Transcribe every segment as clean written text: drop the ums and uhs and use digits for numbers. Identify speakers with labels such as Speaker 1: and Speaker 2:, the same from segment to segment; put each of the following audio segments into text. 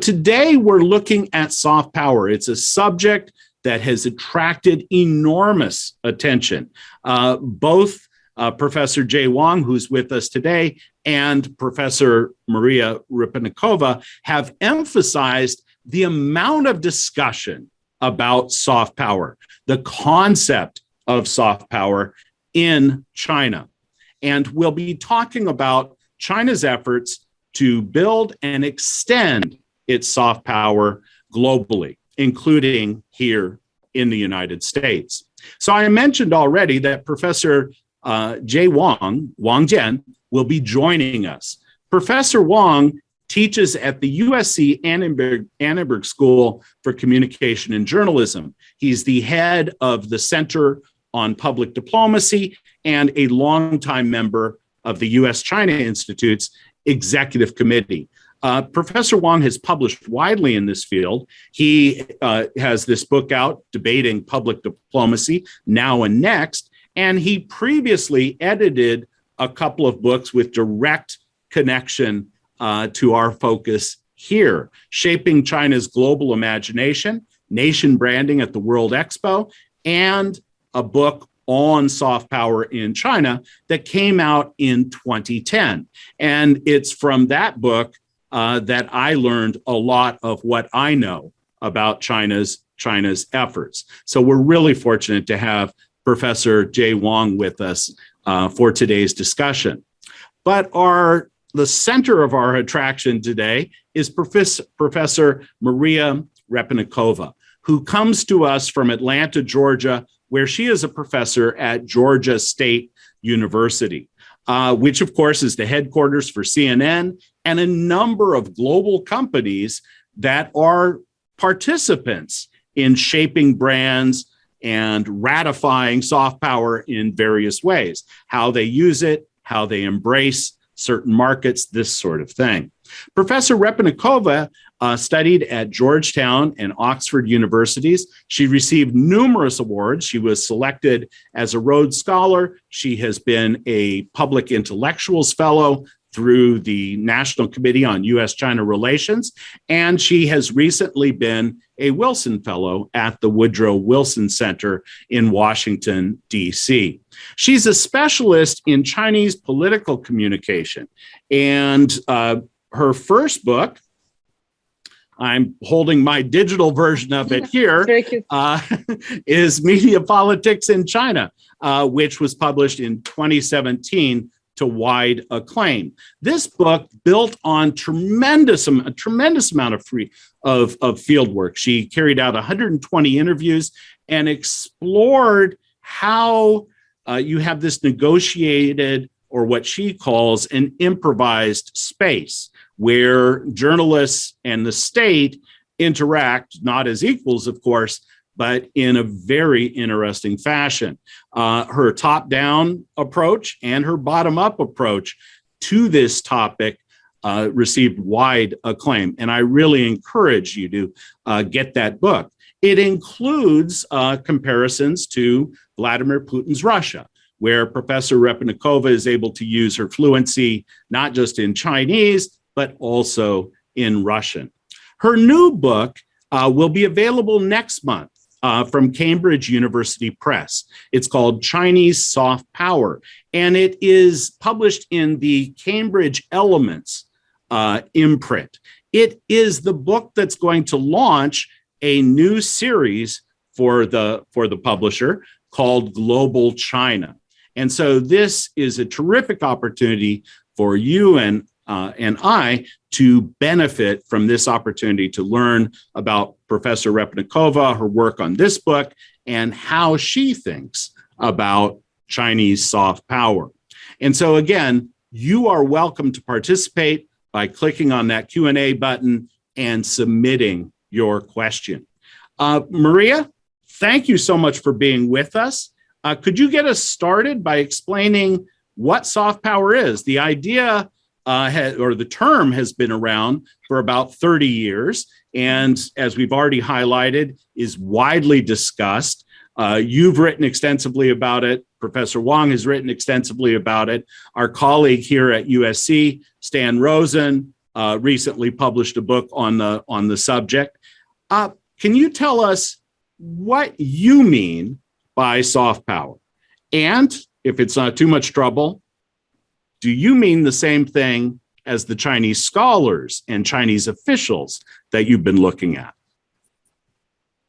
Speaker 1: today we're looking at soft power. It's a subject that has attracted enormous attention. Both Professor Jay Wang, who's with us today, and Professor Maria Repnikova have emphasized the amount of discussion about soft power, the concept of soft power in China. And we'll be talking about China's efforts to build and extend its soft power globally, including here in the United States. So I mentioned already that Professor Jay Wang Jian, will be joining us. Professor Wang teaches at the USC Annenberg School for Communication and Journalism. He's the head of the Center on Public Diplomacy and a longtime member of the US-China Institute's Executive Committee. Professor Wang has published widely in this field. He has this book out, Debating Public Diplomacy, Now and Next, and he previously edited a couple of books with direct connection to our focus here, Shaping China's Global Imagination, Nation Branding at the World Expo, and a book on soft power in China that came out in 2010. And it's from that book that I learned a lot of what I know about China's efforts. So we're really fortunate to have Professor Jay Wang with us for today's discussion. But the center of our attraction today is Professor Maria Repnikova, who comes to us from Atlanta, Georgia, where she is a professor at Georgia State University, which of course is the headquarters for CNN and a number of global companies that are participants in shaping brands and ratifying soft power in various ways, how they use it, how they embrace certain markets, this sort of thing. Professor Repnikova studied at Georgetown and Oxford universities. She received numerous awards. She was selected as a Rhodes Scholar. She has been a Public Intellectuals Fellow through the National Committee on U.S.-China Relations, and she has recently been a Wilson Fellow at the Woodrow Wilson Center in Washington, D.C. She's a specialist in Chinese political communication, and her first book, I'm holding my digital version of it here, is Media Politics in China, which was published in 2017 to wide acclaim. This book built on a tremendous amount of field work. She carried out 120 interviews and explored how you have this negotiated, or what she calls an improvised space, where journalists and the state interact, not as equals, of course, but in a very interesting fashion. Her top-down approach and her bottom-up approach to this topic received wide acclaim, and I really encourage you to get that book. It includes comparisons to Vladimir Putin's Russia, where Professor Repnikova is able to use her fluency not just in Chinese, but also in Russian. Her new book will be available next month from Cambridge University Press. It's called Chinese Soft Power, and it is published in the Cambridge Elements imprint. It is the book that's going to launch a new series for the publisher called Global China. And so this is a terrific opportunity for you and I to benefit from this opportunity to learn about Professor Repnikova, her work on this book, and how she thinks about Chinese soft power. And so again, you are welcome to participate by clicking on that Q&A button and submitting your question. Maria, thank you so much for being with us. Could you get us started by explaining what soft power is? The idea or the term has been around for about 30 years, and as we've already highlighted, is widely discussed. You've written extensively about it. Professor Wang has written extensively about it. Our colleague here at USC, Stan Rosen, recently published a book on the subject. Can you tell us what you mean by soft power? And if it's not too much trouble, do you mean the same thing as the Chinese scholars and Chinese officials that you've been looking at?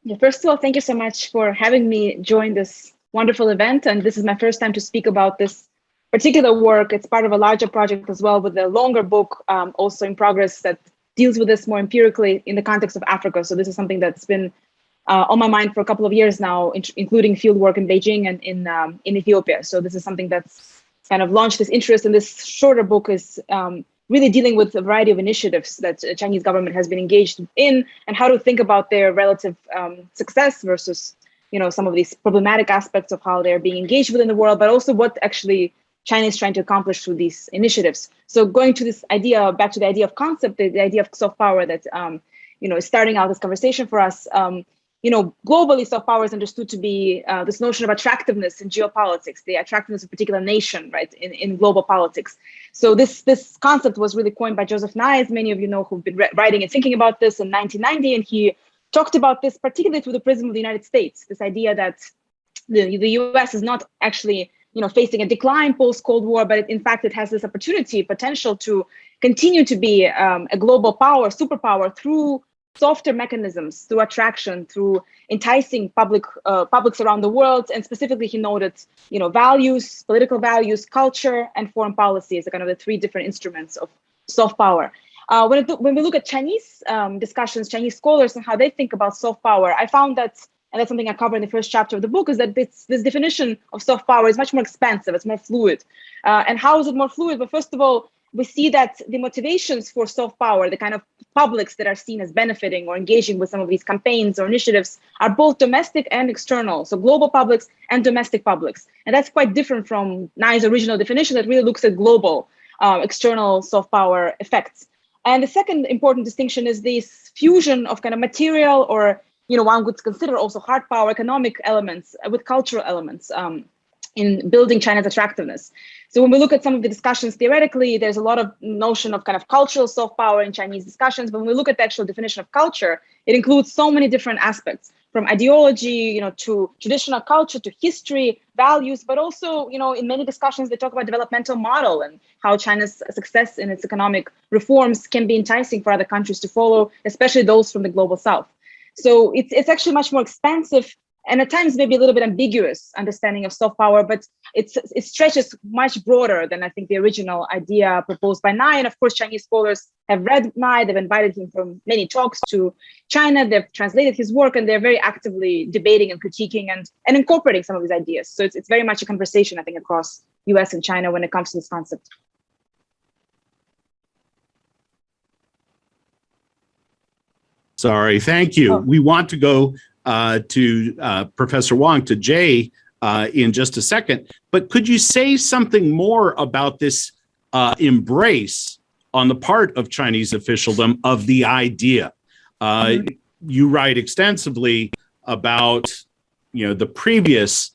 Speaker 2: Yeah, first of all, thank you so much for having me join this wonderful event. And this is my first time to speak about this particular work. It's part of a larger project as well, with a longer book also in progress that deals with this more empirically in the context of Africa. So this is something that's been on my mind for a couple of years now, including field work in Beijing and in Ethiopia. So this is something that's kind of launched this interest. And this shorter book is really dealing with a variety of initiatives that the Chinese government has been engaged in, and how to think about their relative success versus, some of these problematic aspects of how they're being engaged within the world, but also what actually China is trying to accomplish through these initiatives. So going to this idea, back to the idea of concept, the idea of soft power that, is starting out this conversation for us. Globally, soft power is understood to be this notion of attractiveness in geopolitics, the attractiveness of a particular nation, right, in global politics. So this concept was really coined by Joseph Nye, as many of you know, who've been writing and thinking about this in 1990, and he talked about this particularly through the prism of the United States, this idea that the US is not actually facing a decline post-Cold War, but in fact, it has this potential to continue to be a global power, superpower, through softer mechanisms, through attraction, through enticing publics around the world. And specifically, he noted, values, political values, culture, and foreign policy as kind of the three different instruments of soft power. When we look at Chinese discussions, Chinese scholars, and how they think about soft power, I found that, and that's something I cover in the first chapter of the book, is that this definition of soft power is much more expansive, it's more fluid. And how is it more fluid? But first of all, we see that the motivations for soft power, the kind of publics that are seen as benefiting or engaging with some of these campaigns or initiatives, are both domestic and external. So global publics and domestic publics. And that's quite different from Nye's original definition that really looks at global external soft power effects. And the second important distinction is this fusion of kind of material, or one would consider also hard power, economic elements with cultural elements in building China's attractiveness. So when we look at some of the discussions theoretically, there's a lot of notion of kind of cultural soft power in Chinese discussions. But when we look at the actual definition of culture, it includes so many different aspects, from ideology, to traditional culture, to history, values, but also, in many discussions, they talk about developmental model and how China's success in its economic reforms can be enticing for other countries to follow, especially those from the global south. So it's actually much more expansive, and at times maybe a little bit ambiguous understanding of soft power, but it stretches much broader than I think the original idea proposed by Nye. And of course, Chinese scholars have read Nye, they've invited him for many talks to China, they've translated his work, and they're very actively debating and critiquing and incorporating some of these ideas. So it's very much a conversation, I think, across US and China when it comes to this concept.
Speaker 1: Sorry, thank you. Oh. We want to go to Professor Wang, to Jay in just a second, but could you say something more about this embrace on the part of Chinese officialdom of the idea? You write extensively about, the previous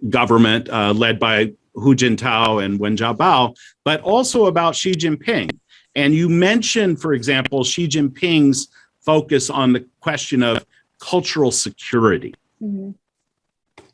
Speaker 1: government led by Hu Jintao and Wen Jiabao, but also about Xi Jinping. And you mentioned, for example, Xi Jinping's focus on the question of cultural security.
Speaker 2: Mm-hmm.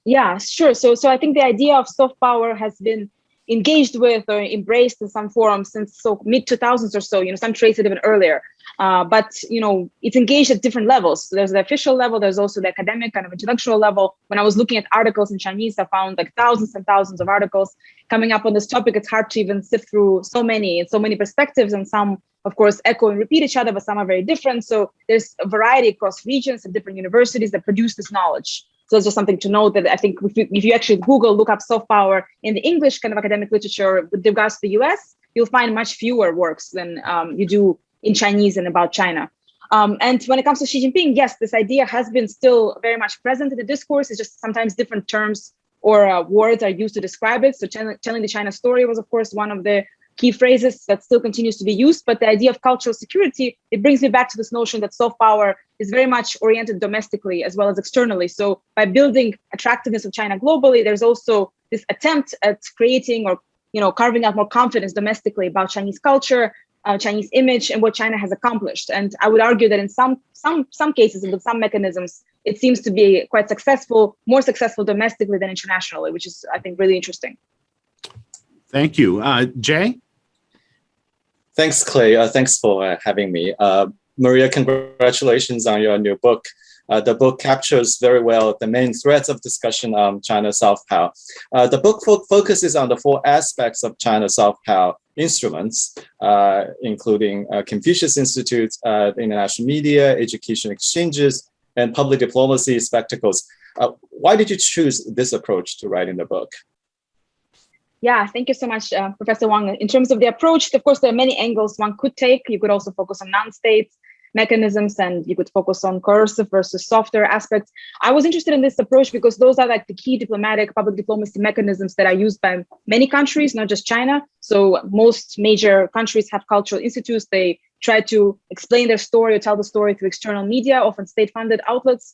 Speaker 2: Yeah, sure. So I think the idea of soft power has been engaged with or embraced in some form since mid-2000s or so. Some trace it even earlier. But it's engaged at different levels. So there's the official level, there's also the academic kind of intellectual level. When I was looking at articles in Chinese, I found like thousands and thousands of articles coming up on this topic. It's hard to even sift through so many perspectives, and some, of course, echo and repeat each other, but some are very different. So there's a variety across regions and different universities that produce this knowledge. So it's just something to note, that I think if you actually look up soft power in the English kind of academic literature with regards to the US, you'll find much fewer works than you do in Chinese and about China. And when it comes to Xi Jinping, yes, this idea has been still very much present in the discourse. It's just sometimes different terms or words are used to describe it. So telling the China story was, of course, one of the key phrases that still continues to be used. But the idea of cultural security, it brings me back to this notion that soft power is very much oriented domestically as well as externally. So by building attractiveness of China globally, there's also this attempt at creating or carving out more confidence domestically about Chinese culture, Chinese image and what China has accomplished. And I would argue that in some cases and with some mechanisms, it seems to be quite successful, more successful domestically than internationally, which is, I think, really interesting.
Speaker 1: Thank you. Jay?
Speaker 3: Thanks, Clay. Thanks for having me. Maria, congratulations on your new book. The book captures very well the main threads of discussion on China's soft power. The book focuses on the 4 aspects of China's soft power instruments, including Confucius Institutes, the international media, education exchanges, and public diplomacy spectacles. Why did you choose this approach to writing the book?
Speaker 2: Yeah, thank you so much, Professor Wang. In terms of the approach, of course, there are many angles one could take. You could also focus on non-state mechanisms, and you could focus on coercive versus softer aspects. I was interested in this approach because those are like the key diplomatic public diplomacy mechanisms that are used by many countries, not just China. So most major countries have cultural institutes. They try to explain their story or tell the story through external media, often state-funded outlets,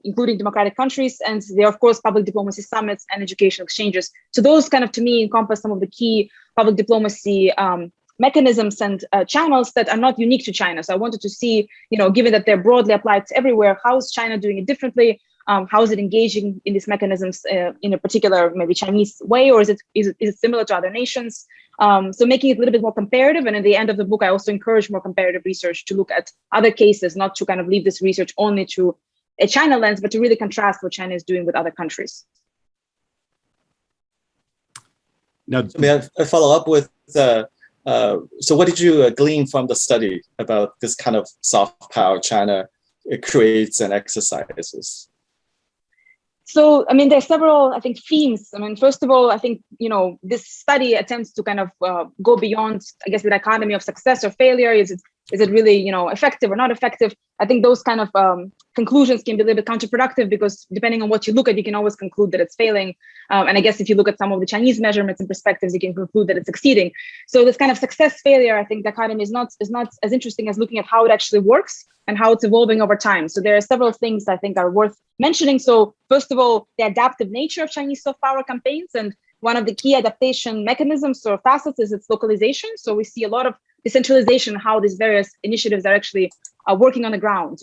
Speaker 2: including democratic countries. And there are, of course, public diplomacy summits and educational exchanges. So those kind of, to me, encompass some of the key public diplomacy mechanisms and channels that are not unique to China. So I wanted to see, given that they're broadly applied to everywhere, how is China doing it differently? How is it engaging in these mechanisms in a particular, maybe Chinese way, or is it similar to other nations? So making it a little bit more comparative. And at the end of the book, I also encourage more comparative research to look at other cases, not to kind of leave this research only to a China lens, but to really contrast what China is doing with other countries.
Speaker 3: Now, may I follow up with so what did you glean from the study about this kind of soft power China creates and exercises?
Speaker 2: So, I mean, there are several, I think, themes. I mean, first of all, I think, this study attempts to kind of go beyond, I guess, the dichotomy of success or failure. Is it really, effective or not effective? I think those kind of conclusions can be a little bit counterproductive because depending on what you look at, you can always conclude that it's failing. And I guess if you look at some of the Chinese measurements and perspectives, you can conclude that it's succeeding. So this kind of success failure, I think dichotomy is not as interesting as looking at how it actually works and how it's evolving over time. So there are several things I think are worth mentioning. So first of all, the adaptive nature of Chinese soft power campaigns. And one of the key adaptation mechanisms or facets is its localization. So we see a lot of decentralization, how these various initiatives are actually working on the ground.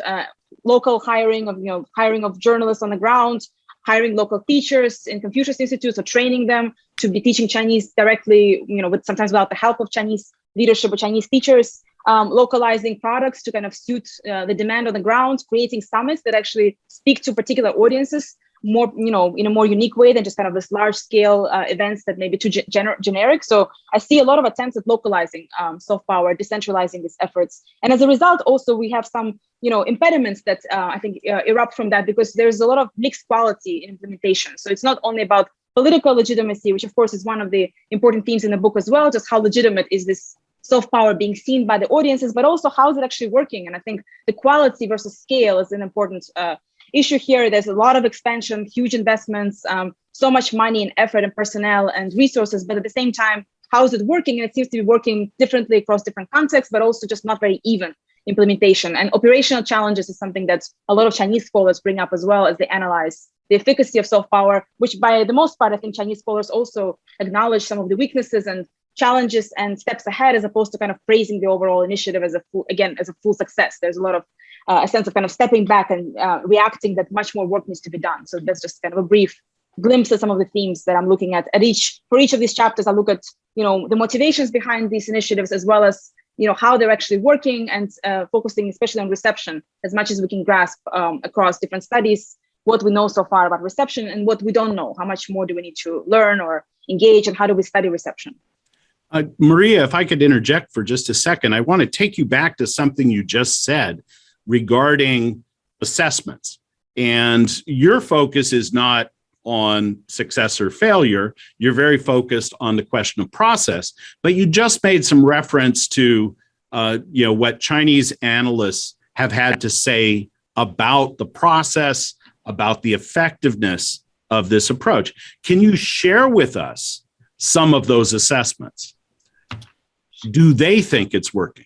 Speaker 2: Local hiring of journalists on the ground, hiring local teachers in Confucius Institutes or training them to be teaching Chinese directly, sometimes without the help of Chinese leadership or Chinese teachers, localizing products to kind of suit the demand on the ground, creating summits that actually speak to particular audiences more, in a more unique way than just kind of this large scale events that may be too generic. So I see a lot of attempts at localizing soft power, decentralizing these efforts. And as a result, also we have some, impediments that I think erupt from that because there's a lot of mixed quality in implementation. So it's not only about political legitimacy, which of course is one of the important themes in the book as well, just how legitimate is this soft power being seen by the audiences, but also how is it actually working? And I think the quality versus scale is an important issue here. There's a lot of expansion, huge investments, so much money and effort and personnel and resources, but at the same time, how is it working? And it seems to be working differently across different contexts, but also just not very even implementation. And operational challenges is something that a lot of Chinese scholars bring up as well as they analyze the efficacy of soft power, which by the most part, I think Chinese scholars also acknowledge some of the weaknesses and challenges and steps ahead, as opposed to kind of praising the overall initiative as a full success. There's a lot of a sense of kind of stepping back and reacting that much more work needs to be done. So that's just kind of a brief glimpse of some of the themes that I'm looking at. For each of these chapters, I look at, the motivations behind these initiatives, as well as, how they're actually working, and focusing especially on reception as much as we can grasp across different studies, what we know so far about reception and what we don't know. How much more do we need to learn or engage, and how do we study reception?
Speaker 1: Maria, if I could interject for just a second, I want to take you back to something you just said regarding assessments. And your focus is not on success or failure. You're very focused on the question of process, but you just made some reference to, what Chinese analysts have had to say about the process, about the effectiveness of this approach. Can you share with us some of those assessments? Do they think it's working?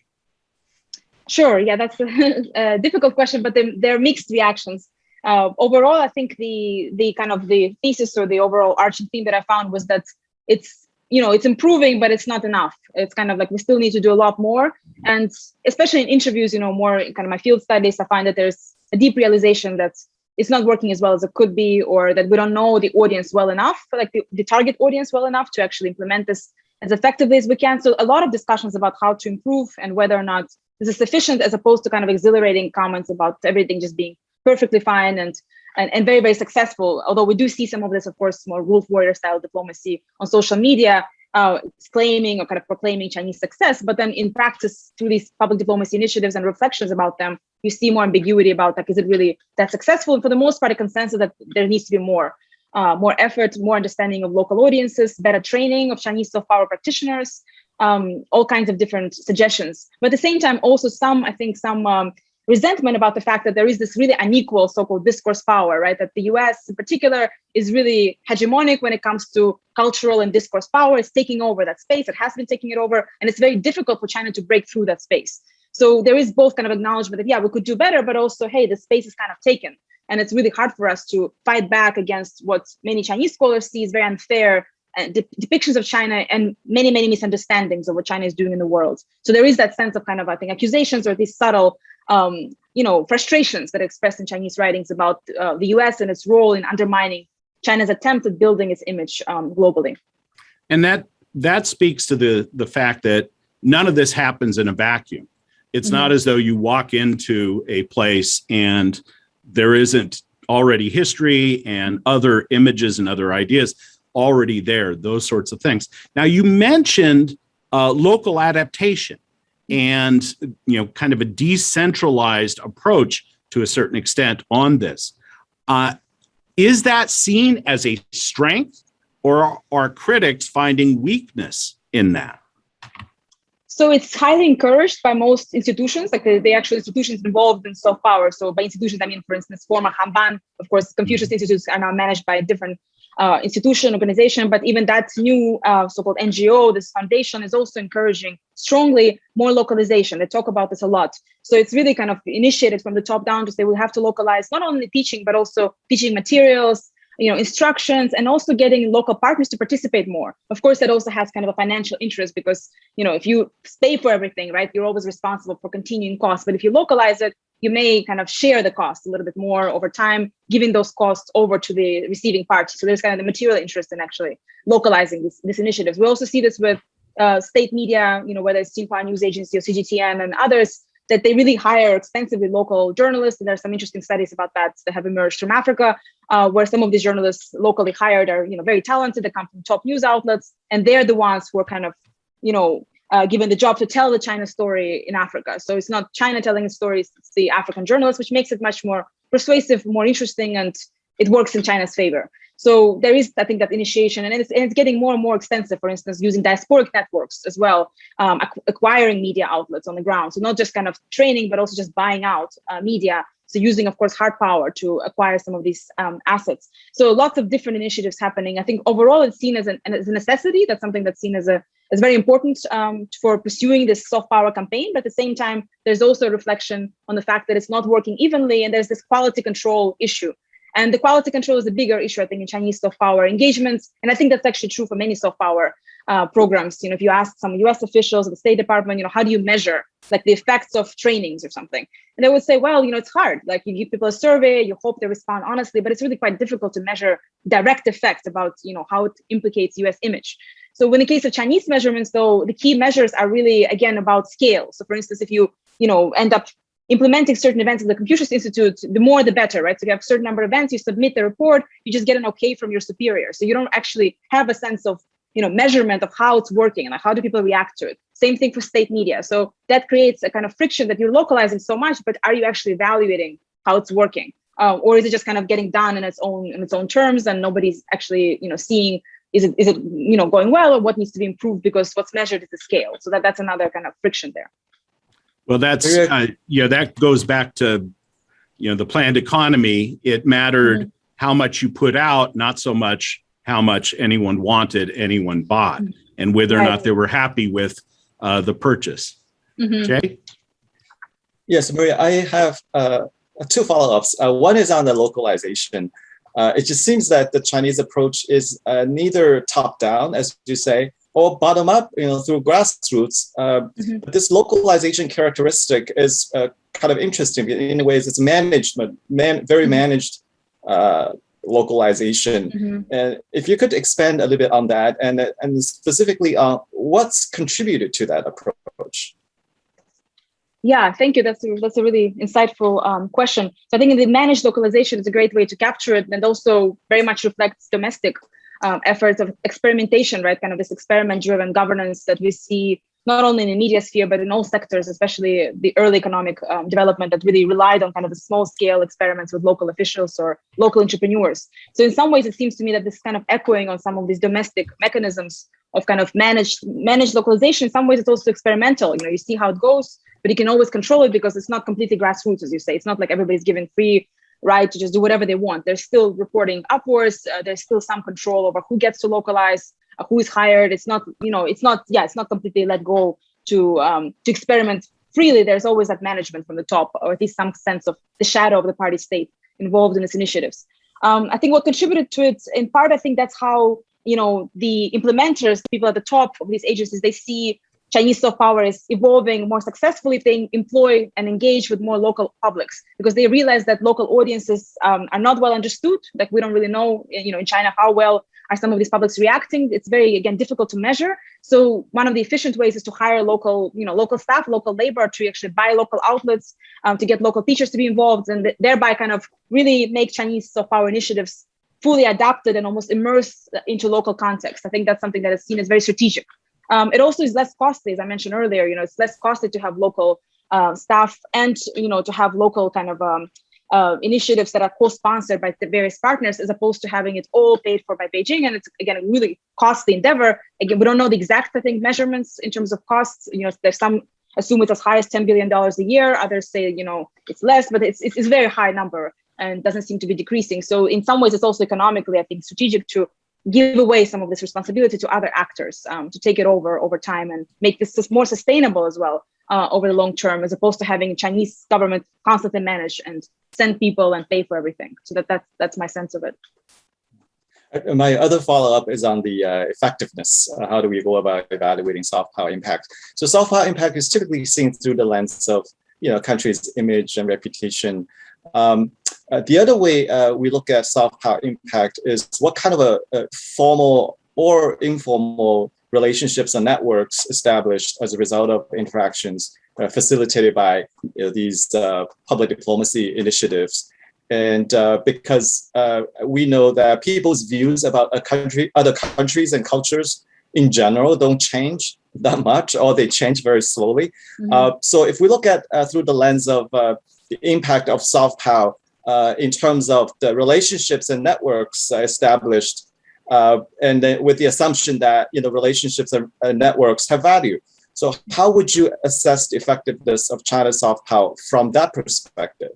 Speaker 2: Sure. Yeah, that's a difficult question, but there are mixed reactions. Overall, I think the kind of the thesis or the overall arching theme that I found was that it's it's improving, but it's not enough. It's kind of like we still need to do a lot more. And especially in interviews, more kind of my field studies, I find that there's a deep realization that it's not working as well as it could be, or that we don't know the audience well enough, like the target audience well enough to actually implement this as effectively as we can. So a lot of discussions about how to improve and whether or not this is sufficient, as opposed to kind of exhilarating comments about everything just being perfectly fine and very, very successful. Although we do see some of this, of course, more wolf warrior style diplomacy on social media, claiming or kind of proclaiming Chinese success. But then in practice, through these public diplomacy initiatives and reflections about them, you see more ambiguity about, like, is it really that successful? And for the most part, a consensus that there needs to be more effort, more understanding of local audiences, better training of Chinese soft power practitioners, all kinds of different suggestions. But at the same time, also some resentment about the fact that there is this really unequal so-called discourse power, right? That the US in particular is really hegemonic when it comes to cultural and discourse power. It's taking over that space. It has been taking it over. And it's very difficult for China to break through that space. So there is both kind of acknowledgement that, yeah, we could do better, but also, hey, the space is kind of taken. And it's really hard for us to fight back against what many Chinese scholars see as very unfair depictions of China and many, many misunderstandings of what China is doing in the world. So there is that sense of kind of, I think, accusations or these subtle, frustrations that are expressed in Chinese writings about the US and its role in undermining China's attempt at building its image globally.
Speaker 1: And that speaks to the fact that none of this happens in a vacuum. It's not as though you walk into a place and there isn't already history and other images and other ideas already there, those sorts of things. Now, you mentioned local adaptation and, kind of a decentralized approach to a certain extent on this. Is that seen as a strength, or are critics finding weakness in that?
Speaker 2: So it's highly encouraged by most institutions, like the actual institutions involved in soft power. So by institutions, I mean, for instance, former Hanban, of course, Confucius Institutes are now managed by a different institution, organization, but even that new so-called NGO, this foundation, is also encouraging strongly more localization. They talk about this a lot. So it's really kind of initiated from the top down to say we have to localize not only teaching, but also teaching materials, instructions, and also getting local partners to participate more. Of course, that also has kind of a financial interest because, if you pay for everything, right, you're always responsible for continuing costs. But if you localize it, you may kind of share the cost a little bit more over time, giving those costs over to the receiving party. So there's kind of the material interest in actually localizing these initiatives. We also see this with state media, whether it's Xinhua News Agency or CGTN and others, that they really hire expensively local journalists. And there's some interesting studies about that have emerged from Africa, where some of these journalists locally hired are, very talented. They come from top news outlets, and they're the ones who are kind of, given the job to tell the China story in Africa. So it's not China telling the stories, it's the African journalists, which makes it much more persuasive, more interesting, and it works in China's favor. So there is, I think, that initiation, and it's getting more and more extensive, for instance, using diasporic networks as well, acquiring media outlets on the ground. So not just kind of training, but also just buying out media. So using, of course, hard power to acquire some of these assets. So lots of different initiatives happening. I think overall it's seen as a necessity. That's something that's seen as very important for pursuing this soft power campaign. But at the same time, there's also a reflection on the fact that it's not working evenly, and there's this quality control issue. And the quality control is a bigger issue, I think, in Chinese soft power engagements. And I think that's actually true for many soft power programs. If you ask some US officials at the State Department, how do you measure like the effects of trainings or something? And they would say, well, it's hard. Like you give people a survey, you hope they respond honestly, but it's really quite difficult to measure direct effects about, how it implicates US image. So in the case of Chinese measurements, though, the key measures are really, again, about scale. So for instance, if you, end up implementing certain events at the Confucius Institute, the more the better, right? So you have a certain number of events, you submit the report, you just get an okay from your superior. So you don't actually have a sense of, measurement of how it's working and how do people react to it. Same thing for state media. So that creates a kind of friction that you're localizing so much, but are you actually evaluating how it's working? Or is it just kind of getting done in its own terms and nobody's actually, seeing is it going well or what needs to be improved because what's measured is the scale. So that's another kind of friction there.
Speaker 1: Well, that's, that goes back to, the planned economy. It mattered how much you put out, not so much how much anyone wanted, anyone bought, and whether or not they were happy with the purchase. Jay?
Speaker 3: Yes, Maria, I have two follow-ups. One is on the localization. It just seems that the Chinese approach is neither top-down, as you say, or bottom up, through grassroots. But this localization characteristic is kind of interesting. In ways, it's very managed localization. And if you could expand a little bit on that, and specifically what's contributed to that approach?
Speaker 2: Yeah, thank you. That's a really insightful question. So I think in the managed localization is a great way to capture it, and also very much reflects domestic efforts of experimentation, right? Kind of this experiment-driven governance that we see not only in the media sphere, but in all sectors, especially the early economic development that really relied on kind of the small-scale experiments with local officials or local entrepreneurs. So in some ways, it seems to me that this is kind of echoing on some of these domestic mechanisms of kind of managed localization. In some ways, it's also experimental. You see how it goes, but you can always control it because it's not completely grassroots, as you say. It's not like everybody's given free right to just do whatever they want. They're still reporting upwards. There's still some control over who gets to localize, who is hired. It's not completely let go to experiment freely. There's always that management from the top, or at least some sense of the shadow of the party state involved in its initiatives. I think what contributed to it, in part, I think that's how, the implementers, the people at the top of these agencies, they see Chinese soft power is evolving more successfully if they employ and engage with more local publics, because they realize that local audiences are not well understood. Like, we don't really know, in China, how well are some of these publics reacting. It's very, again, difficult to measure. So one of the efficient ways is to hire local staff, local labor, to actually buy local outlets, to get local teachers to be involved, and thereby kind of really make Chinese soft power initiatives fully adapted and almost immersed into local context. I think that's something that is seen as very strategic. It also is less costly, as I mentioned earlier. It's less costly to have local staff and to have local kind of initiatives that are co-sponsored by the various partners, as opposed to having it all paid for by Beijing. And it's, again, a really costly endeavor. Again, we don't know the exact, I think, measurements in terms of costs. There's some assume it's as high as $10 billion a year. Others say it's less, but it's a very high number and doesn't seem to be decreasing. So in some ways, it's also economically, I think, strategic to give away some of this responsibility to other actors, to take it over time and make this more sustainable as well over the long term, as opposed to having Chinese government constantly manage and send people and pay for everything. So that's my sense of it.
Speaker 3: My other follow-up is on the effectiveness. How do we go about evaluating soft power impact? So soft power impact is typically seen through the lens of country's image and reputation. The other way we look at soft power impact is what kind of a formal or informal relationships and networks established as a result of interactions facilitated by these public diplomacy initiatives. And because we know that people's views about other countries and cultures in general don't change that much, or they change very slowly. So if we look at through the lens of the impact of soft power, in terms of the relationships and networks established, and then with the assumption that relationships and networks have value. So how would you assess the effectiveness of China's soft power from that perspective?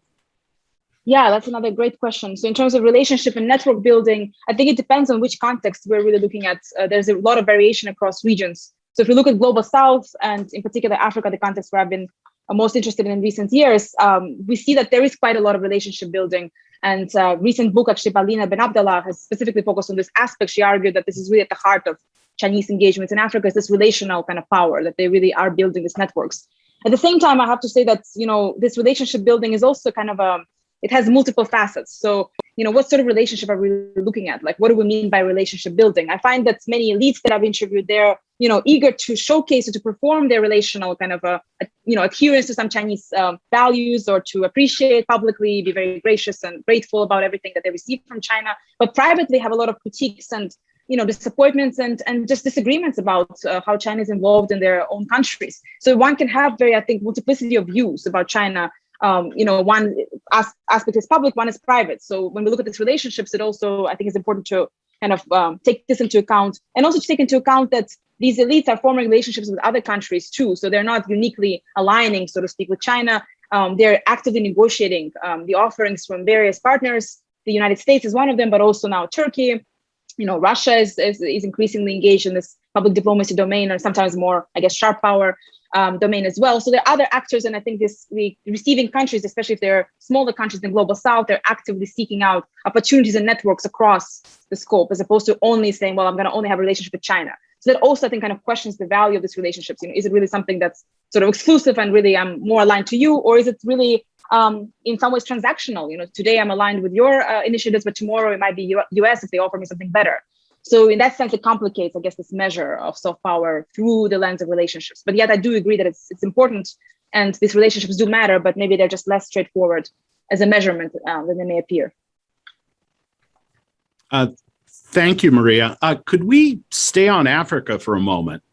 Speaker 2: Yeah, that's another great question. So in terms of relationship and network building, I think it depends on which context we're really looking at. There's a lot of variation across regions. So if you look at Global South, and in particular Africa, the context where I've been most interested in recent years, we see that there is quite a lot of relationship building. And recent book, actually, Paulina Ben Abdallah has specifically focused on this aspect. She argued that this is really at the heart of Chinese engagements in Africa, is this relational kind of power, that they really are building these networks. At the same time, I have to say that, this relationship building is also kind of it has multiple facets. So, what sort of relationship are we looking at? Like, what do we mean by relationship building? I find that many elites that I've interviewed, they're, eager to showcase or to perform their relational kind of adherence to some Chinese values, or to appreciate publicly, be very gracious and grateful about everything that they receive from China, but privately have a lot of critiques and, disappointments and just disagreements about how China is involved in their own countries. So one can have multiplicity of views about China. One aspect is public, one is private. So when we look at these relationships, it also, I think, is important to kind of take this into account, and also to take into account that these elites are forming relationships with other countries too. So they're not uniquely aligning, so to speak, with China. They're actively negotiating the offerings from various partners. The United States is one of them, but also now Turkey. Russia is increasingly engaged in this public diplomacy domain, or sometimes more, sharp power domain as well. So there are other actors, and I think the receiving countries, especially if they're smaller countries in Global South, they're actively seeking out opportunities and networks across the scope, as opposed to only saying, well, I'm going to only have a relationship with China. So that also, I think, kind of questions the value of these relationships. Is it really something that's sort of exclusive and really I'm more aligned to you, or is it really in some ways transactional? Today I'm aligned with your initiatives, but tomorrow it might be US if they offer me something better. So in that sense, it complicates, I guess, this measure of soft power through the lens of relationships. But yet I do agree that it's important, and these relationships do matter, but maybe they're just less straightforward as a measurement than they may appear.
Speaker 1: Thank you, Maria. Could we stay on Africa for a moment?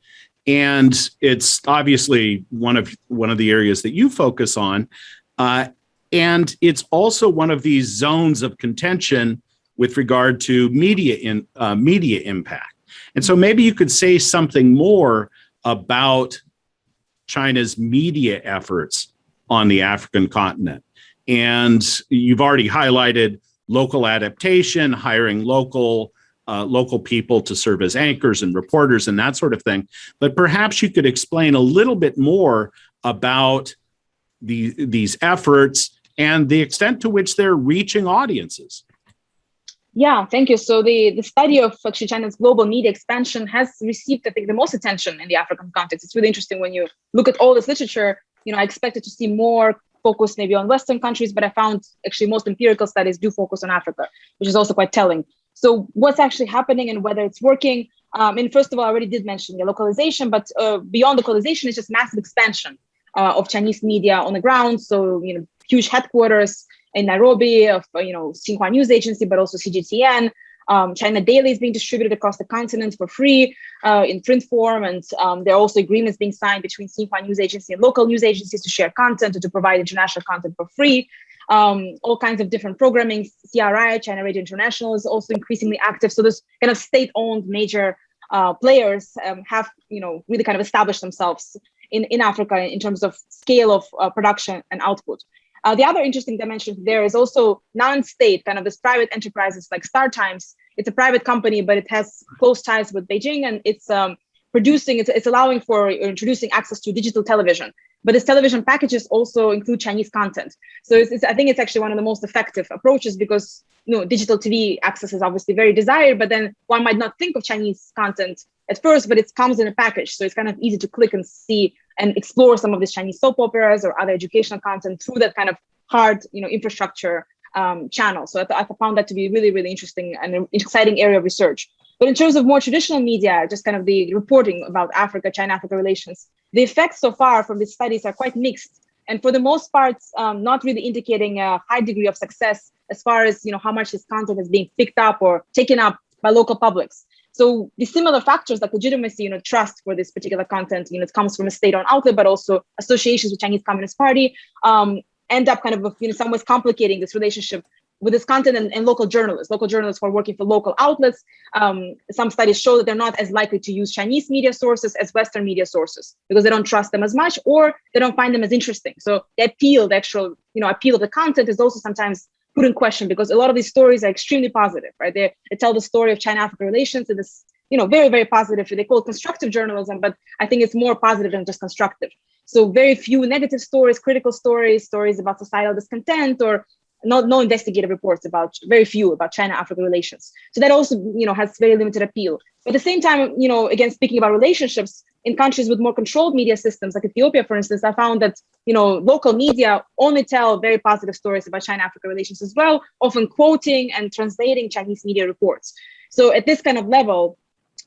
Speaker 1: And it's obviously one of the areas that you focus on, and it's also one of these zones of contention with regard to media impact. And so maybe you could say something more about China's media efforts on the African continent. And you've already highlighted local adaptation, hiring local people to serve as anchors and reporters and that sort of thing. But perhaps you could explain a little bit more about these efforts and the extent to which they're reaching audiences.
Speaker 2: Yeah, thank you. So the study of actually China's global media expansion has received, I think, the most attention in the African context. It's really interesting when you look at all this literature. I expected to see more focus maybe on Western countries, but I found actually most empirical studies do focus on Africa, which is also quite telling. So what's actually happening and whether it's working? And first of all, I already did mention the localization, but beyond localization, it's just massive expansion of Chinese media on the ground. So, huge headquarters in Nairobi of, Xinhua News Agency, but also CGTN. China Daily is being distributed across the continent for free in print form. And there are also agreements being signed between Xinhua News Agency and local news agencies to share content and to provide international content for free. All kinds of different programming. CRI, China Radio International, is also increasingly active. So this kind of state-owned major players have, really kind of established themselves in Africa in terms of scale of production and output. The other interesting dimension there is also non-state, kind of this private enterprises like Star Times. It's a private company, but it has close ties with Beijing, and it's it's allowing for introducing access to digital television. But its television packages also include Chinese content. So I think it's actually one of the most effective approaches because digital TV access is obviously very desired, but then one might not think of Chinese content at first, but it comes in a package. So it's kind of easy to click and see and explore some of these Chinese soap operas or other educational content through that kind of hard, infrastructure channel. So I found that to be really, really interesting and an exciting area of research. But in terms of more traditional media, just kind of the reporting about Africa, China-Africa relations, the effects so far from these studies are quite mixed. And for the most part, not really indicating a high degree of success as far as, how much this content is being picked up or taken up by local publics. So the similar factors like legitimacy, trust for this particular content, it comes from a state-owned outlet, but also associations with Chinese Communist Party end up kind of, in some ways complicating this relationship with this content and local journalists who are working for local outlets. Some studies show that they're not as likely to use Chinese media sources as Western media sources because they don't trust them as much or they don't find them as interesting. So the actual appeal of the content is also sometimes put in question because a lot of these stories are extremely positive, right? They tell the story of China-Africa relations in this, very, very positive. They call it constructive journalism, but I think it's more positive than just constructive. So very few negative stories, critical stories about societal discontent or no investigative reports very few about China-Africa relations. So that also, has very limited appeal. But at the same time, again, speaking about relationships in countries with more controlled media systems, like Ethiopia, for instance, I found that, local media only tell very positive stories about China-Africa relations as well, often quoting and translating Chinese media reports. So at this kind of level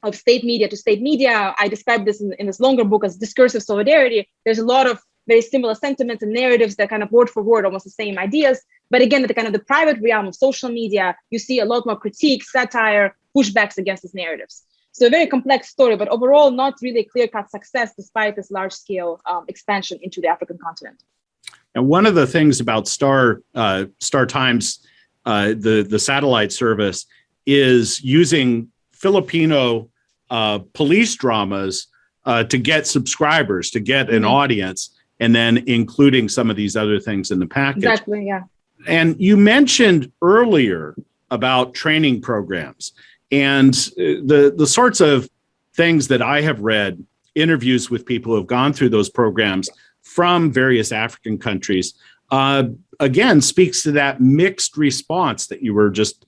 Speaker 2: of state media to state media, I described this in this longer book as discursive solidarity. There's a lot of very similar sentiments and narratives that kind of word for word, almost the same ideas. But again, at the kind of the private realm of social media, you see a lot more critique, satire, pushbacks against these narratives. So a very complex story, but overall, not really a clear-cut success despite this large-scale expansion into the African continent.
Speaker 1: And one of the things about Star Times, the satellite service, is using Filipino police dramas to get subscribers, to get an audience, and then including some of these other things in the package.
Speaker 2: Exactly, yeah.
Speaker 1: And you mentioned earlier about training programs and the sorts of things that I have read, interviews with people who have gone through those programs from various African countries, again, speaks to that mixed response that you were just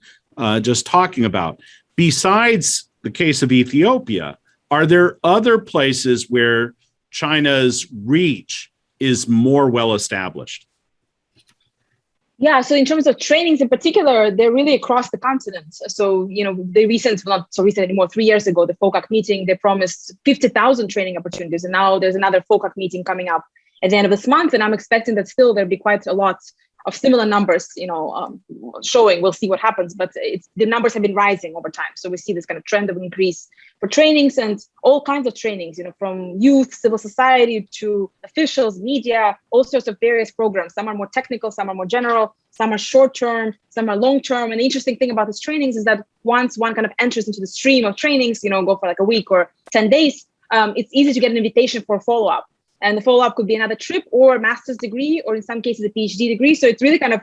Speaker 1: talking about. Besides the case of Ethiopia, Are there other places where China's reach is more well established?
Speaker 2: Yeah, so in terms of trainings in particular, they're really across the continent. So, the recent, not so recent anymore, 3 years ago, the FOCAC meeting, they promised 50,000 training opportunities. And now there's another FOCAC meeting coming up at the end of this month. And I'm expecting that still there'll be quite a lot of similar numbers, showing. We'll see what happens, but the numbers have been rising over time. So we see this kind of trend of increase for trainings and all kinds of trainings, from youth, civil society to officials, media, all sorts of various programs. Some are more technical, some are more general, some are short-term, some are long-term. And the interesting thing about these trainings is that once one kind of enters into the stream of trainings, go for like a week or 10 days, it's easy to get an invitation for a follow-up. And the follow-up could be another trip or a master's degree, or in some cases, a PhD degree. So it's really kind of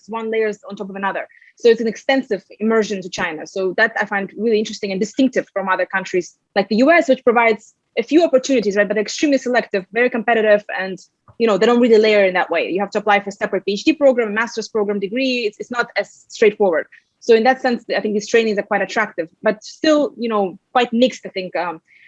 Speaker 2: one layers on top of another. So it's an extensive immersion to China. So that I find really interesting and distinctive from other countries like the US, which provides a few opportunities, right? But extremely selective, very competitive, and they don't really layer in that way. You have to apply for a separate PhD program, master's program, degree. It's not as straightforward. So in that sense, I think these trainings are quite attractive, but still, quite mixed, I think.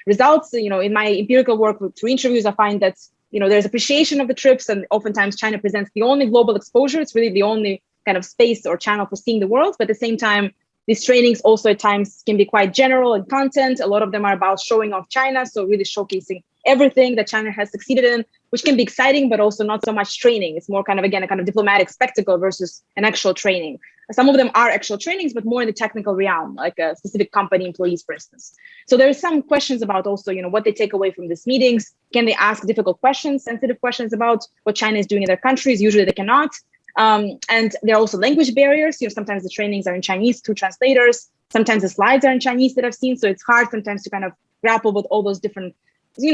Speaker 2: Results, in my empirical work through interviews, I find that, there's appreciation of the trips, and oftentimes China presents the only global exposure. It's really the only kind of space or channel for seeing the world. But at the same time, these trainings also at times can be quite general in content. A lot of them are about showing off China. So really showcasing everything that China has succeeded in, which can be exciting, but also not so much training. It's more kind of, again, a kind of diplomatic spectacle versus an actual training. Some of them are actual trainings, but more in the technical realm, like a specific company employees, for instance. So there are some questions about also, what they take away from these meetings. Can they ask difficult questions, sensitive questions about what China is doing in their countries? Usually they cannot. And there are also language barriers. Sometimes the trainings are in Chinese through translators. Sometimes the slides are in Chinese that I've seen. So it's hard sometimes to kind of grapple with all those different,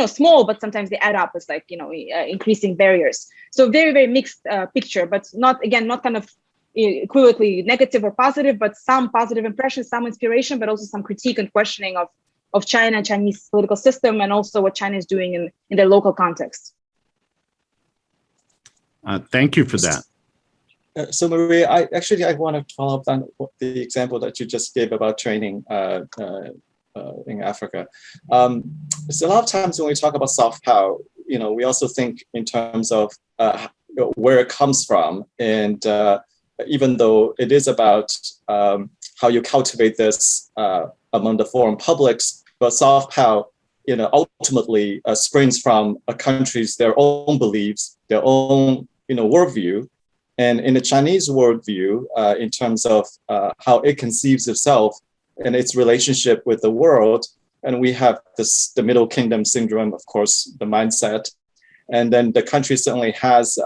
Speaker 2: small, but sometimes they add up as like, increasing barriers. So very, very mixed picture, but not kind of equivocally negative or positive, but some positive impressions, some inspiration, but also some critique and questioning of China and Chinese political system, and also what China is doing in their local context.
Speaker 1: Thank you for that.
Speaker 3: So Maria, I want to follow up on the example that you just gave about training in Africa. So a lot of times when we talk about soft power, we also think in terms of where it comes from, and even though it is about how you cultivate this among the foreign publics, but soft power, ultimately springs from a country's their own beliefs, their own, worldview. And in the Chinese worldview, in terms of how it conceives itself and its relationship with the world, and we have the Middle Kingdom syndrome, of course, the mindset, and then the country certainly has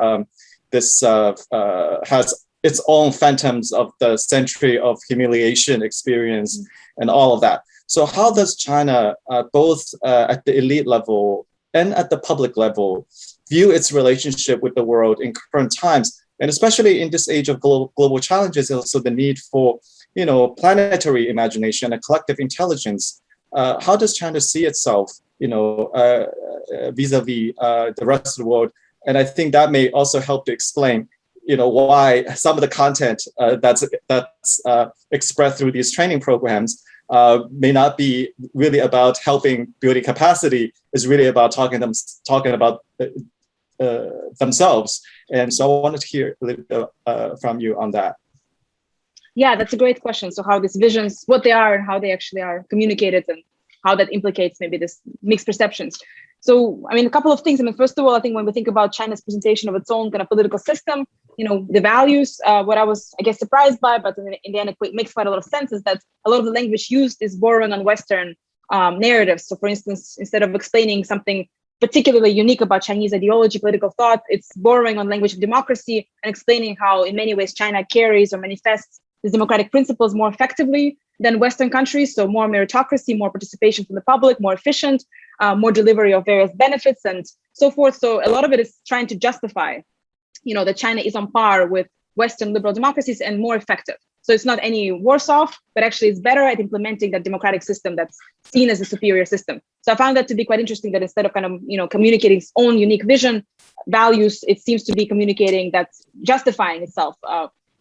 Speaker 3: has its own phantoms of the century of humiliation experience and all of that. So how does China, both at the elite level and at the public level, view its relationship with the world in current times? And especially in this age of global challenges, also the need for, planetary imagination and collective intelligence. How does China see itself, vis-a-vis the rest of the world? And I think that may also help to explain, why some of the content that's expressed through these training programs may not be really about helping building capacity. Is really about talking about themselves. And so I wanted to hear a little bit from you on that.
Speaker 2: Yeah, that's a great question. So how these visions, what they are and how they actually are communicated, and how that implicates maybe this mixed perceptions. So, a couple of things. First of all, I think when we think about China's presentation of its own kind of political system, the values, what I was, I guess, surprised by, but in the end, it makes quite a lot of sense, is that a lot of the language used is borrowing on Western narratives. So for instance, instead of explaining something particularly unique about Chinese ideology, political thought, it's borrowing on language of democracy and explaining how in many ways China carries or manifests these democratic principles more effectively than Western countries. So more meritocracy, more participation from the public, more efficient, more delivery of various benefits and so forth. So a lot of it is trying to justify, that China is on par with Western liberal democracies and more effective. So it's not any worse off, but actually it's better at implementing that democratic system that's seen as a superior system. So I found that to be quite interesting, that instead of kind of, communicating its own unique vision, values, it seems to be communicating that's justifying itself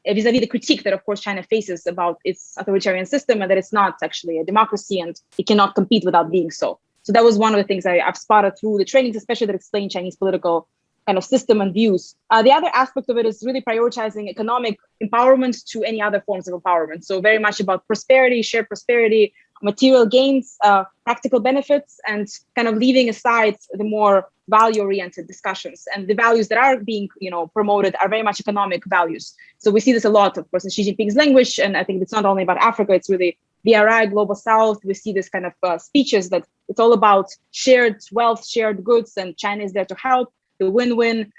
Speaker 2: vis-a-vis the critique that, of course, China faces about its authoritarian system, and that it's not actually a democracy and it cannot compete without being so. So that was one of the things I've spotted through the trainings, especially that explain Chinese political kind of system and views. The other aspect of it is really prioritizing economic empowerment to any other forms of empowerment. So very much about prosperity, shared prosperity, material gains, practical benefits, and kind of leaving aside the more value-oriented discussions. And the values that are being, promoted are very much economic values. So we see this a lot, of course, in Xi Jinping's language. And I think it's not only about Africa, it's really BRI, Global South. We see this kind of speeches that it's all about shared wealth, shared goods, and China is there to help, the win-win.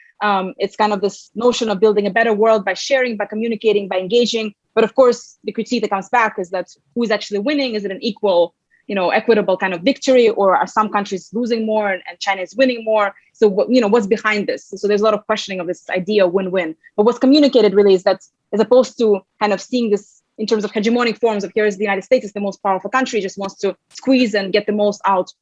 Speaker 2: It's kind of this notion of building a better world by sharing, by communicating, by engaging. But of course, the critique that comes back is that who is actually winning? Is it an equal, equitable kind of victory, or are some countries losing more and China is winning more? So what's behind this? So there's a lot of questioning of this idea of win-win. But what's communicated really is that, as opposed to kind of seeing this in terms of hegemonic forms of here's the United States is the most powerful country, just wants to squeeze and get the most out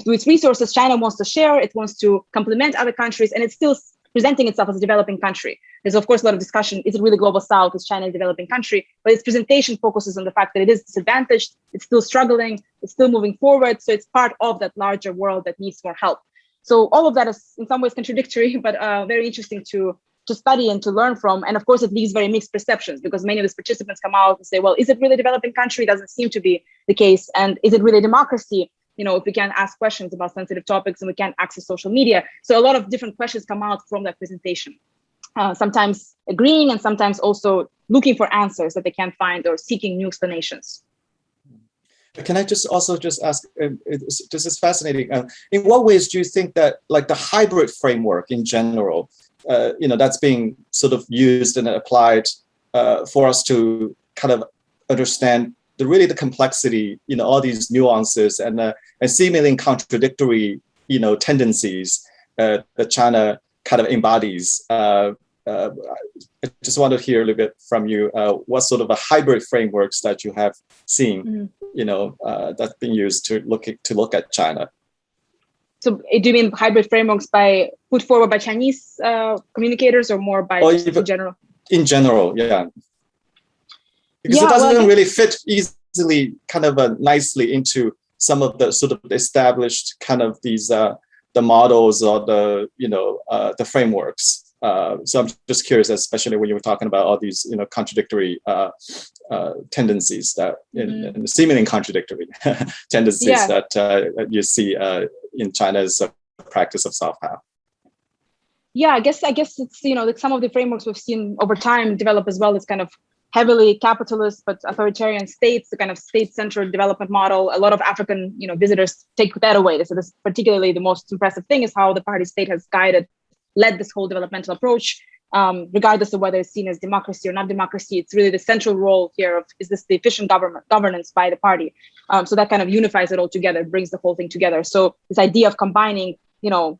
Speaker 2: through its resources. China wants to share, it wants to complement other countries, and it's still presenting itself as a developing country. There's of course a lot of discussion, is it really Global South, is China a developing country? But its presentation focuses on the fact that it is disadvantaged, it's still struggling, it's still moving forward, so it's part of that larger world that needs more help. So all of that is in some ways contradictory, but very interesting to study and to learn from. And of course, it leaves very mixed perceptions, because many of these participants come out and say, well, is it really a developing country? It doesn't seem to be the case. And is it really a democracy? If we can't ask questions about sensitive topics and we can't access social media. So a lot of different questions come out from that presentation, sometimes agreeing and sometimes also looking for answers that they can't find or seeking new explanations.
Speaker 3: Can I just ask, this is fascinating. In what ways do you think that like the hybrid framework in general, that's being sort of used and applied for us to kind of understand the complexity, all these nuances and seemingly contradictory, tendencies that China kind of embodies. I just want to hear a little bit from you. What sort of a hybrid frameworks that you have seen, that's being used to look at China?
Speaker 2: So do you mean hybrid frameworks put forward by Chinese communicators, or more by in general? In general,
Speaker 3: yeah. Because it doesn't really fit easily kind of nicely into some of the sort of established kind of these the models or the frameworks. So I'm just curious, especially when you were talking about all these contradictory tendencies that and seemingly contradictory tendencies that you see in China's practice of soft power.
Speaker 2: Yeah, I guess it's like some of the frameworks we've seen over time develop as well as kind of heavily capitalist but authoritarian states, the kind of state-centered development model. A lot of African visitors take that away. So this particularly the most impressive thing is how the party state has led this whole developmental approach, regardless of whether it's seen as democracy or not democracy. It's really the central role here of, is this the efficient governance by the party? So that kind of unifies it all together, brings the whole thing together. So this idea of combining,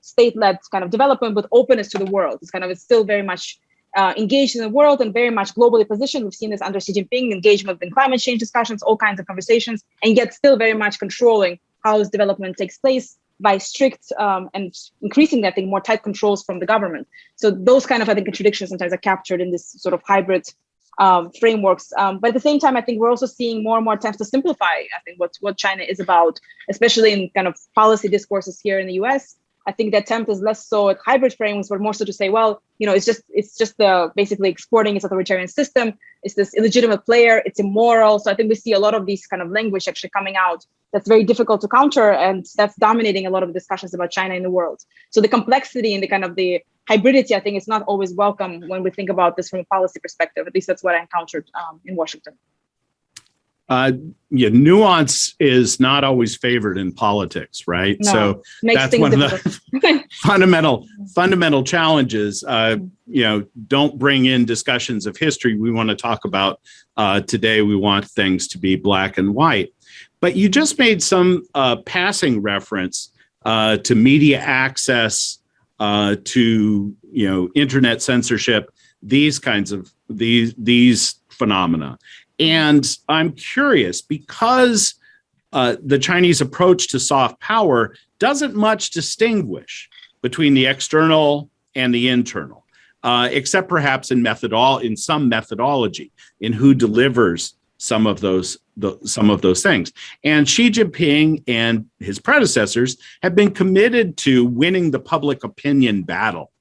Speaker 2: state-led kind of development with openness to the world, it's still very much engaged in the world and very much globally positioned. We've seen this under Xi Jinping, engagement in climate change discussions, all kinds of conversations, and yet still very much controlling how this development takes place by strict and increasingly, I think, more tight controls from the government. So those kind of, contradictions sometimes are captured in this sort of hybrid frameworks. But at the same time, I think we're also seeing more and more attempts to simplify, I think, what China is about, especially in kind of policy discourses here in the US. I think the attempt is less so at hybrid frameworks, but more so to say, well, it's just the basically exporting its authoritarian system. It's this illegitimate player. It's immoral. So I think we see a lot of these kind of language actually coming out that's very difficult to counter, and that's dominating a lot of discussions about China in the world. So the complexity and the kind of the hybridity, I think, is not always welcome when we think about this from a policy perspective. At least that's what I encountered in Washington.
Speaker 1: Nuance is not always favored in politics, right?
Speaker 2: No,
Speaker 1: so that's one of the fundamental challenges. Don't bring in discussions of history. We want to talk about today. We want things to be black and white. But you just made some passing reference to media access, to internet censorship, these kinds of these phenomena. And I'm curious, because the Chinese approach to soft power doesn't much distinguish between the external and the internal, except perhaps in some methodology, in who delivers some of those things. And Xi Jinping and his predecessors have been committed to winning the public opinion battle.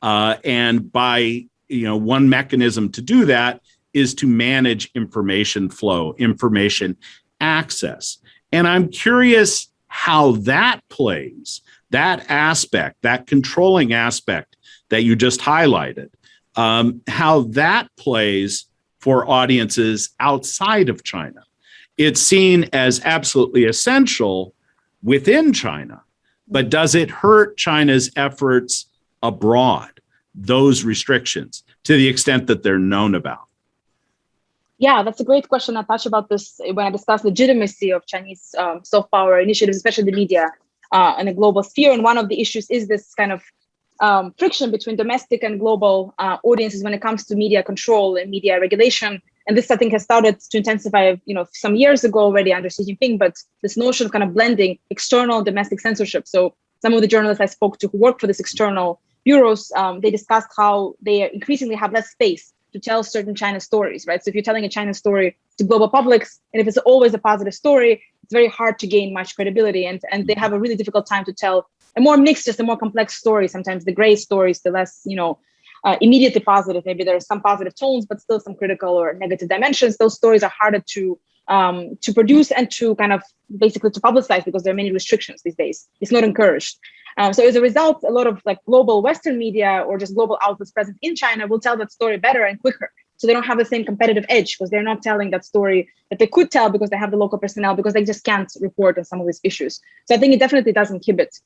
Speaker 1: And by one mechanism to do that is to manage information flow, information access. And I'm curious how that plays, that aspect, that controlling aspect that you just highlighted, how that plays for audiences outside of China. It's seen as absolutely essential within China, but does it hurt China's efforts abroad, those restrictions, to the extent that they're known about?
Speaker 2: Yeah, that's a great question. I touched about this when I discussed legitimacy of Chinese soft power initiatives, especially the media in a global sphere. And one of the issues is this kind of friction between domestic and global audiences when it comes to media control and media regulation. And this, I think, has started to intensify, some years ago already under Xi Jinping, but this notion of kind of blending external and domestic censorship. So some of the journalists I spoke to who work for these external bureaus, they discussed how they increasingly have less space to tell certain China stories, right? So if you're telling a China story to global publics, and if it's always a positive story, it's very hard to gain much credibility. And they have a really difficult time to tell a more mixed, just a more complex story. Sometimes the gray stories, the less, immediately positive. Maybe there are some positive tones, but still some critical or negative dimensions. Those stories are harder to produce and to kind of basically to publicize because there are many restrictions these days. It's not encouraged. So as a result, a lot of like global Western media or just global outlets present in China will tell that story better and quicker. So they don't have the same competitive edge because they're not telling that story that they could tell because they have the local personnel, because they just can't report on some of these issues. So I think it definitely does inhibit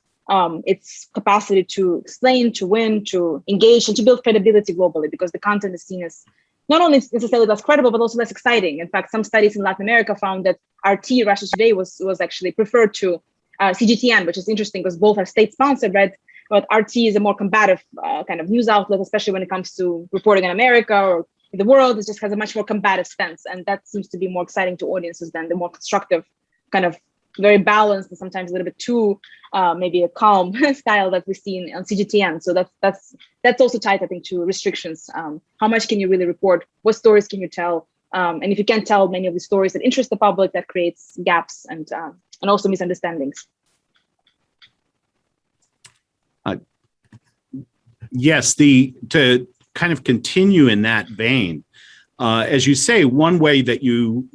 Speaker 2: its capacity to explain, to win, to engage, and to build credibility globally, because the content is seen as not only necessarily less credible, but also less exciting. In fact, some studies in Latin America found that RT, Russia Today, was actually preferred to CGTN, which is interesting because both are state-sponsored, right? But RT is a more combative kind of news outlet, especially when it comes to reporting on America or the world. It just has a much more combative stance, and that seems to be more exciting to audiences than the more constructive, kind of very balanced and sometimes a little bit too maybe a calm style that we see on CGTN. So that's also tied, I think, to restrictions. How much can you really report? What stories can you tell? And if you can't tell many of the stories that interest the public, that creates gaps and also misunderstandings.
Speaker 1: Yes, to kind of continue in that vein, as you say, one way that you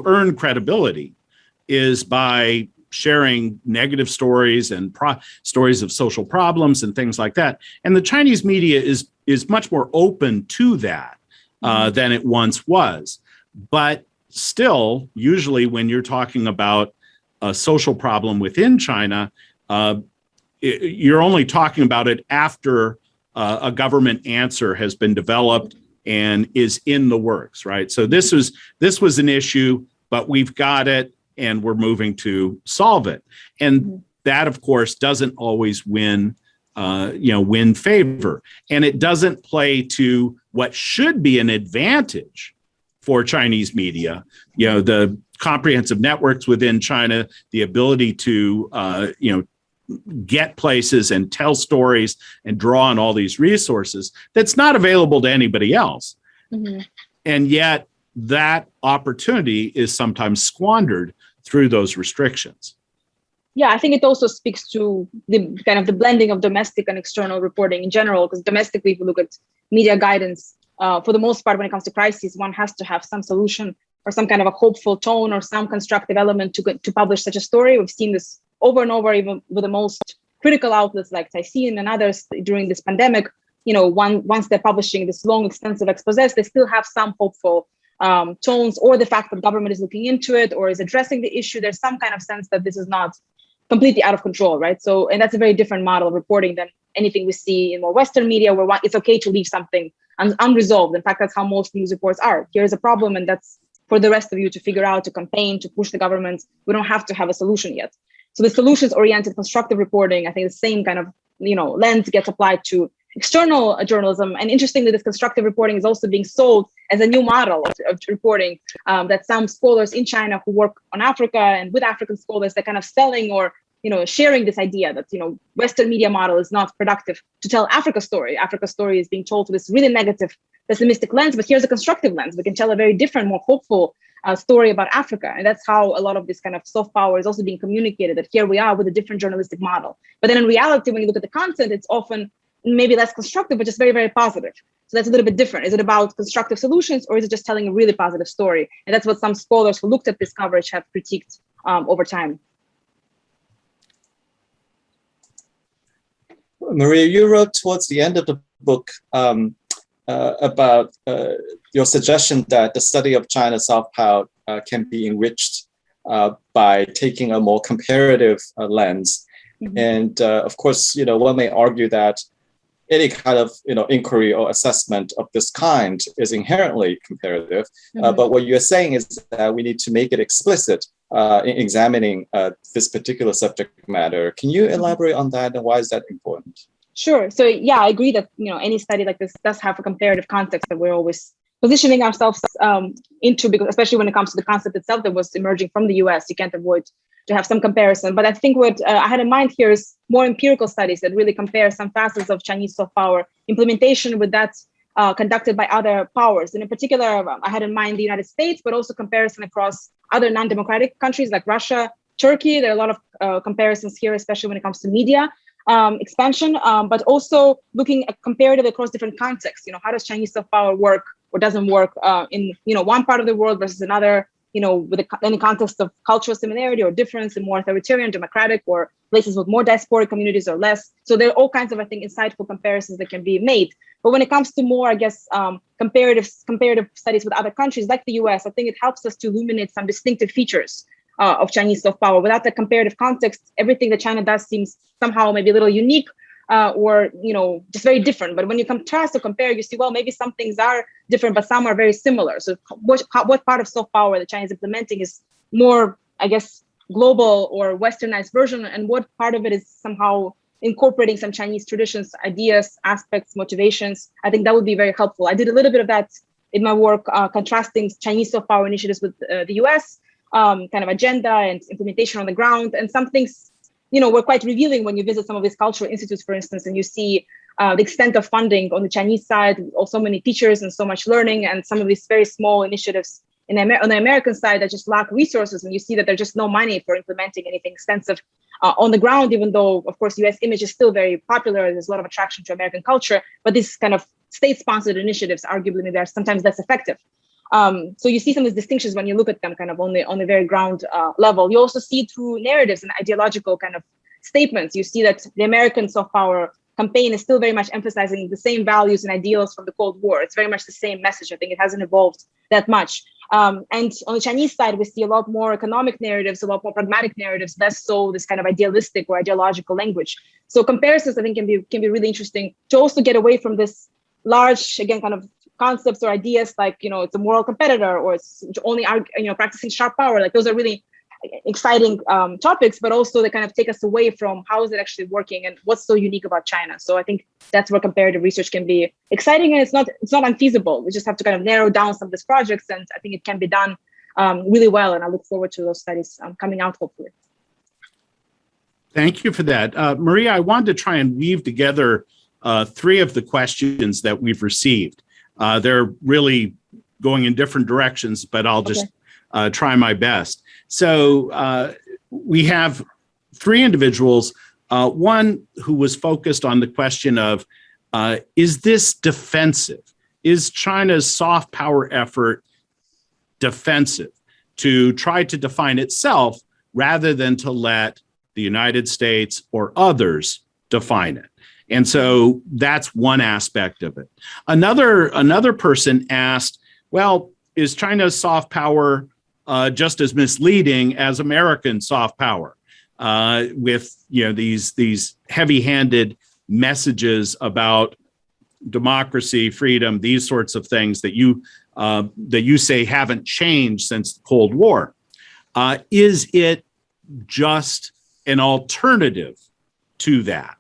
Speaker 1: earn credibility is by sharing negative stories and stories of social problems and things like that. And the Chinese media is much more open to that than it once was. But still, usually when you're talking about a social problem within China, you're only talking about it after a government answer has been developed and is in the works, right? So this was an issue, but we've got it and we're moving to solve it. And that, of course, doesn't always win favor. And it doesn't play to what should be an advantage for Chinese media, the comprehensive networks within China, the ability to, get places and tell stories and draw on all these resources that's not available to anybody else. Mm-hmm. And yet that opportunity is sometimes squandered through those restrictions.
Speaker 2: Yeah, I think it also speaks to the kind of the blending of domestic and external reporting in general, because domestically, if you look at media guidance, for the most part, when it comes to crises, one has to have some solution or some kind of a hopeful tone or some constructive element to publish such a story. We've seen this over and over, even with the most critical outlets like Caixin and others during this pandemic. Once they're publishing this long, extensive exposés, they still have some hopeful tones, or the fact that government is looking into it or is addressing the issue. There's some kind of sense that this is not completely out of control, right? So, and that's a very different model of reporting than anything we see in more Western media, where it's okay to leave something unresolved. In fact, that's how most news reports are. Here's a problem, and that's for the rest of you to figure out, to campaign, to push the government. We don't have to have a solution yet. So the solutions-oriented constructive reporting, I think the same kind of lens gets applied to external journalism. And interestingly, this constructive reporting is also being sold as a new model of reporting that some scholars in China who work on Africa and with African scholars, they're kind of selling or sharing this idea that, Western media model is not productive to tell Africa's story. Africa's story is being told through this really negative, pessimistic lens, but here's a constructive lens. We can tell a very different, more hopeful story about Africa. And that's how a lot of this kind of soft power is also being communicated, that here we are with a different journalistic model. But then in reality, when you look at the content, it's often maybe less constructive, but just very, very positive. So that's a little bit different. Is it about constructive solutions, or is it just telling a really positive story? And that's what some scholars who looked at this coverage have critiqued over time.
Speaker 3: Maria, you wrote towards the end of the book about your suggestion that the study of China's soft power can be enriched by taking a more comparative lens. Mm-hmm. And of course, one may argue that any kind of inquiry or assessment of this kind is inherently comparative. Mm-hmm. But what you're saying is that we need to make it explicit in examining this particular subject matter. Can you elaborate on that, and why is that important?
Speaker 2: Sure. So yeah, I agree that any study like this does have a comparative context that we're always positioning ourselves into, because especially when it comes to the concept itself that was emerging from the US, you can't avoid to have some comparison. But I think what I had in mind here is more empirical studies that really compare some facets of Chinese soft power implementation with that conducted by other powers. And in particular, I had in mind the United States, but also comparison across other non-democratic countries like Russia, Turkey. There are a lot of comparisons here, especially when it comes to media expansion, but also looking at comparative across different contexts. How does Chinese soft power work or doesn't work in one part of the world versus another, in the context of cultural similarity or difference in more authoritarian, democratic, or places with more diasporic communities or less. So there are all kinds of, I think, insightful comparisons that can be made. But when it comes to more, I guess, comparative studies with other countries like the US, I think it helps us to illuminate some distinctive features of Chinese soft power. Without the comparative context, everything that China does seems somehow maybe a little unique or just very different. But when you contrast or compare, you see, well, maybe some things are different, but some are very similar. So what part of soft power that China is implementing is more, I guess, global or westernized version, and what part of it is somehow incorporating some Chinese traditions, ideas, aspects, motivations? I think that would be very helpful. I did a little bit of that in my work, contrasting Chinese soft power initiatives with the US, kind of agenda and implementation on the ground. And some things, were quite revealing when you visit some of these cultural institutes, for instance, and you see the extent of funding on the Chinese side, so many teachers and so much learning, and some of these very small initiatives on the American side that just lack resources. And you see that there's just no money for implementing anything extensive on the ground, even though, of course, US image is still very popular. There's a lot of attraction to American culture, but these kind of state-sponsored initiatives, arguably, maybe are sometimes less effective. So you see some of these distinctions when you look at them kind of on the very ground level. You also see through narratives and ideological kind of statements. You see that the American soft power campaign is still very much emphasizing the same values and ideals from the Cold War. It's very much the same message. I think it hasn't evolved that much. And on the Chinese side, we see a lot more economic narratives, a lot more pragmatic narratives, less so this kind of idealistic or ideological language. So comparisons, I think, can be really interesting to also get away from this large, again, kind of concepts or ideas like, it's a moral competitor, or it's only, practicing sharp power. Like, those are really exciting topics, but also they kind of take us away from how is it actually working and what's so unique about China. So I think that's where comparative research can be exciting, and it's not unfeasible. We just have to kind of narrow down some of these projects, and I think it can be done really well. And I look forward to those studies coming out, hopefully.
Speaker 1: Thank you for that. Maria, I wanted to try and weave together three of the questions that we've received. They're really going in different directions, but I'll just try my best. So we have three individuals, one who was focused on the question of, is this defensive? Is China's soft power effort defensive, to try to define itself rather than to let the United States or others define it? And so that's one aspect of it. Another person asked, well, is China's soft power just as misleading as American soft power, with these heavy-handed messages about democracy, freedom, these sorts of things that you say haven't changed since the Cold War? Is it just an alternative to that?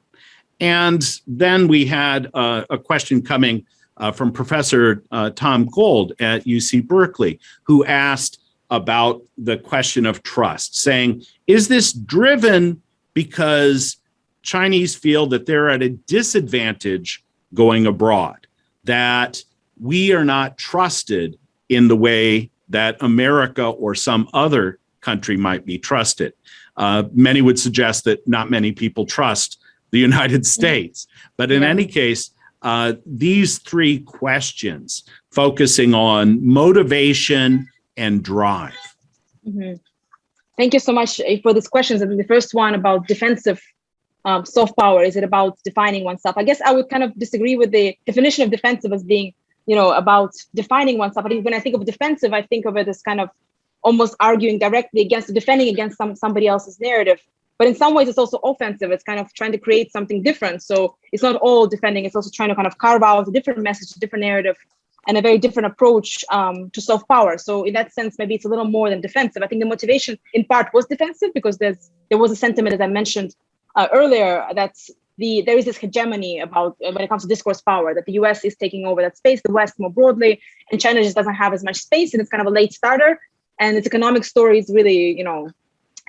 Speaker 1: And then we had a question coming from Professor Tom Gold at UC Berkeley, who asked about the question of trust, saying, is this driven because Chinese feel that they're at a disadvantage going abroad, that we are not trusted in the way that America or some other country might be trusted. Many would suggest that not many people trust the United States. But in any case, these three questions focusing on motivation and drive.
Speaker 2: Mm-hmm. Thank you so much for these questions. I think the first one about defensive soft power, is it about defining oneself? I guess I would kind of disagree with the definition of defensive as being, about defining oneself. I think when I think of defensive, I think of it as kind of almost arguing directly against, defending against somebody else's narrative. But in some ways, it's also offensive. It's kind of trying to create something different. So it's not all defending. It's also trying to kind of carve out a different message, a different narrative, and a very different approach to soft power. So in that sense, maybe it's a little more than defensive. I think the motivation in part was defensive because there was a sentiment, as I mentioned earlier, that there is this hegemony about when it comes to discourse power, that the US is taking over that space, the West more broadly, and China just doesn't have as much space, and it's kind of a late starter. And its economic story is really,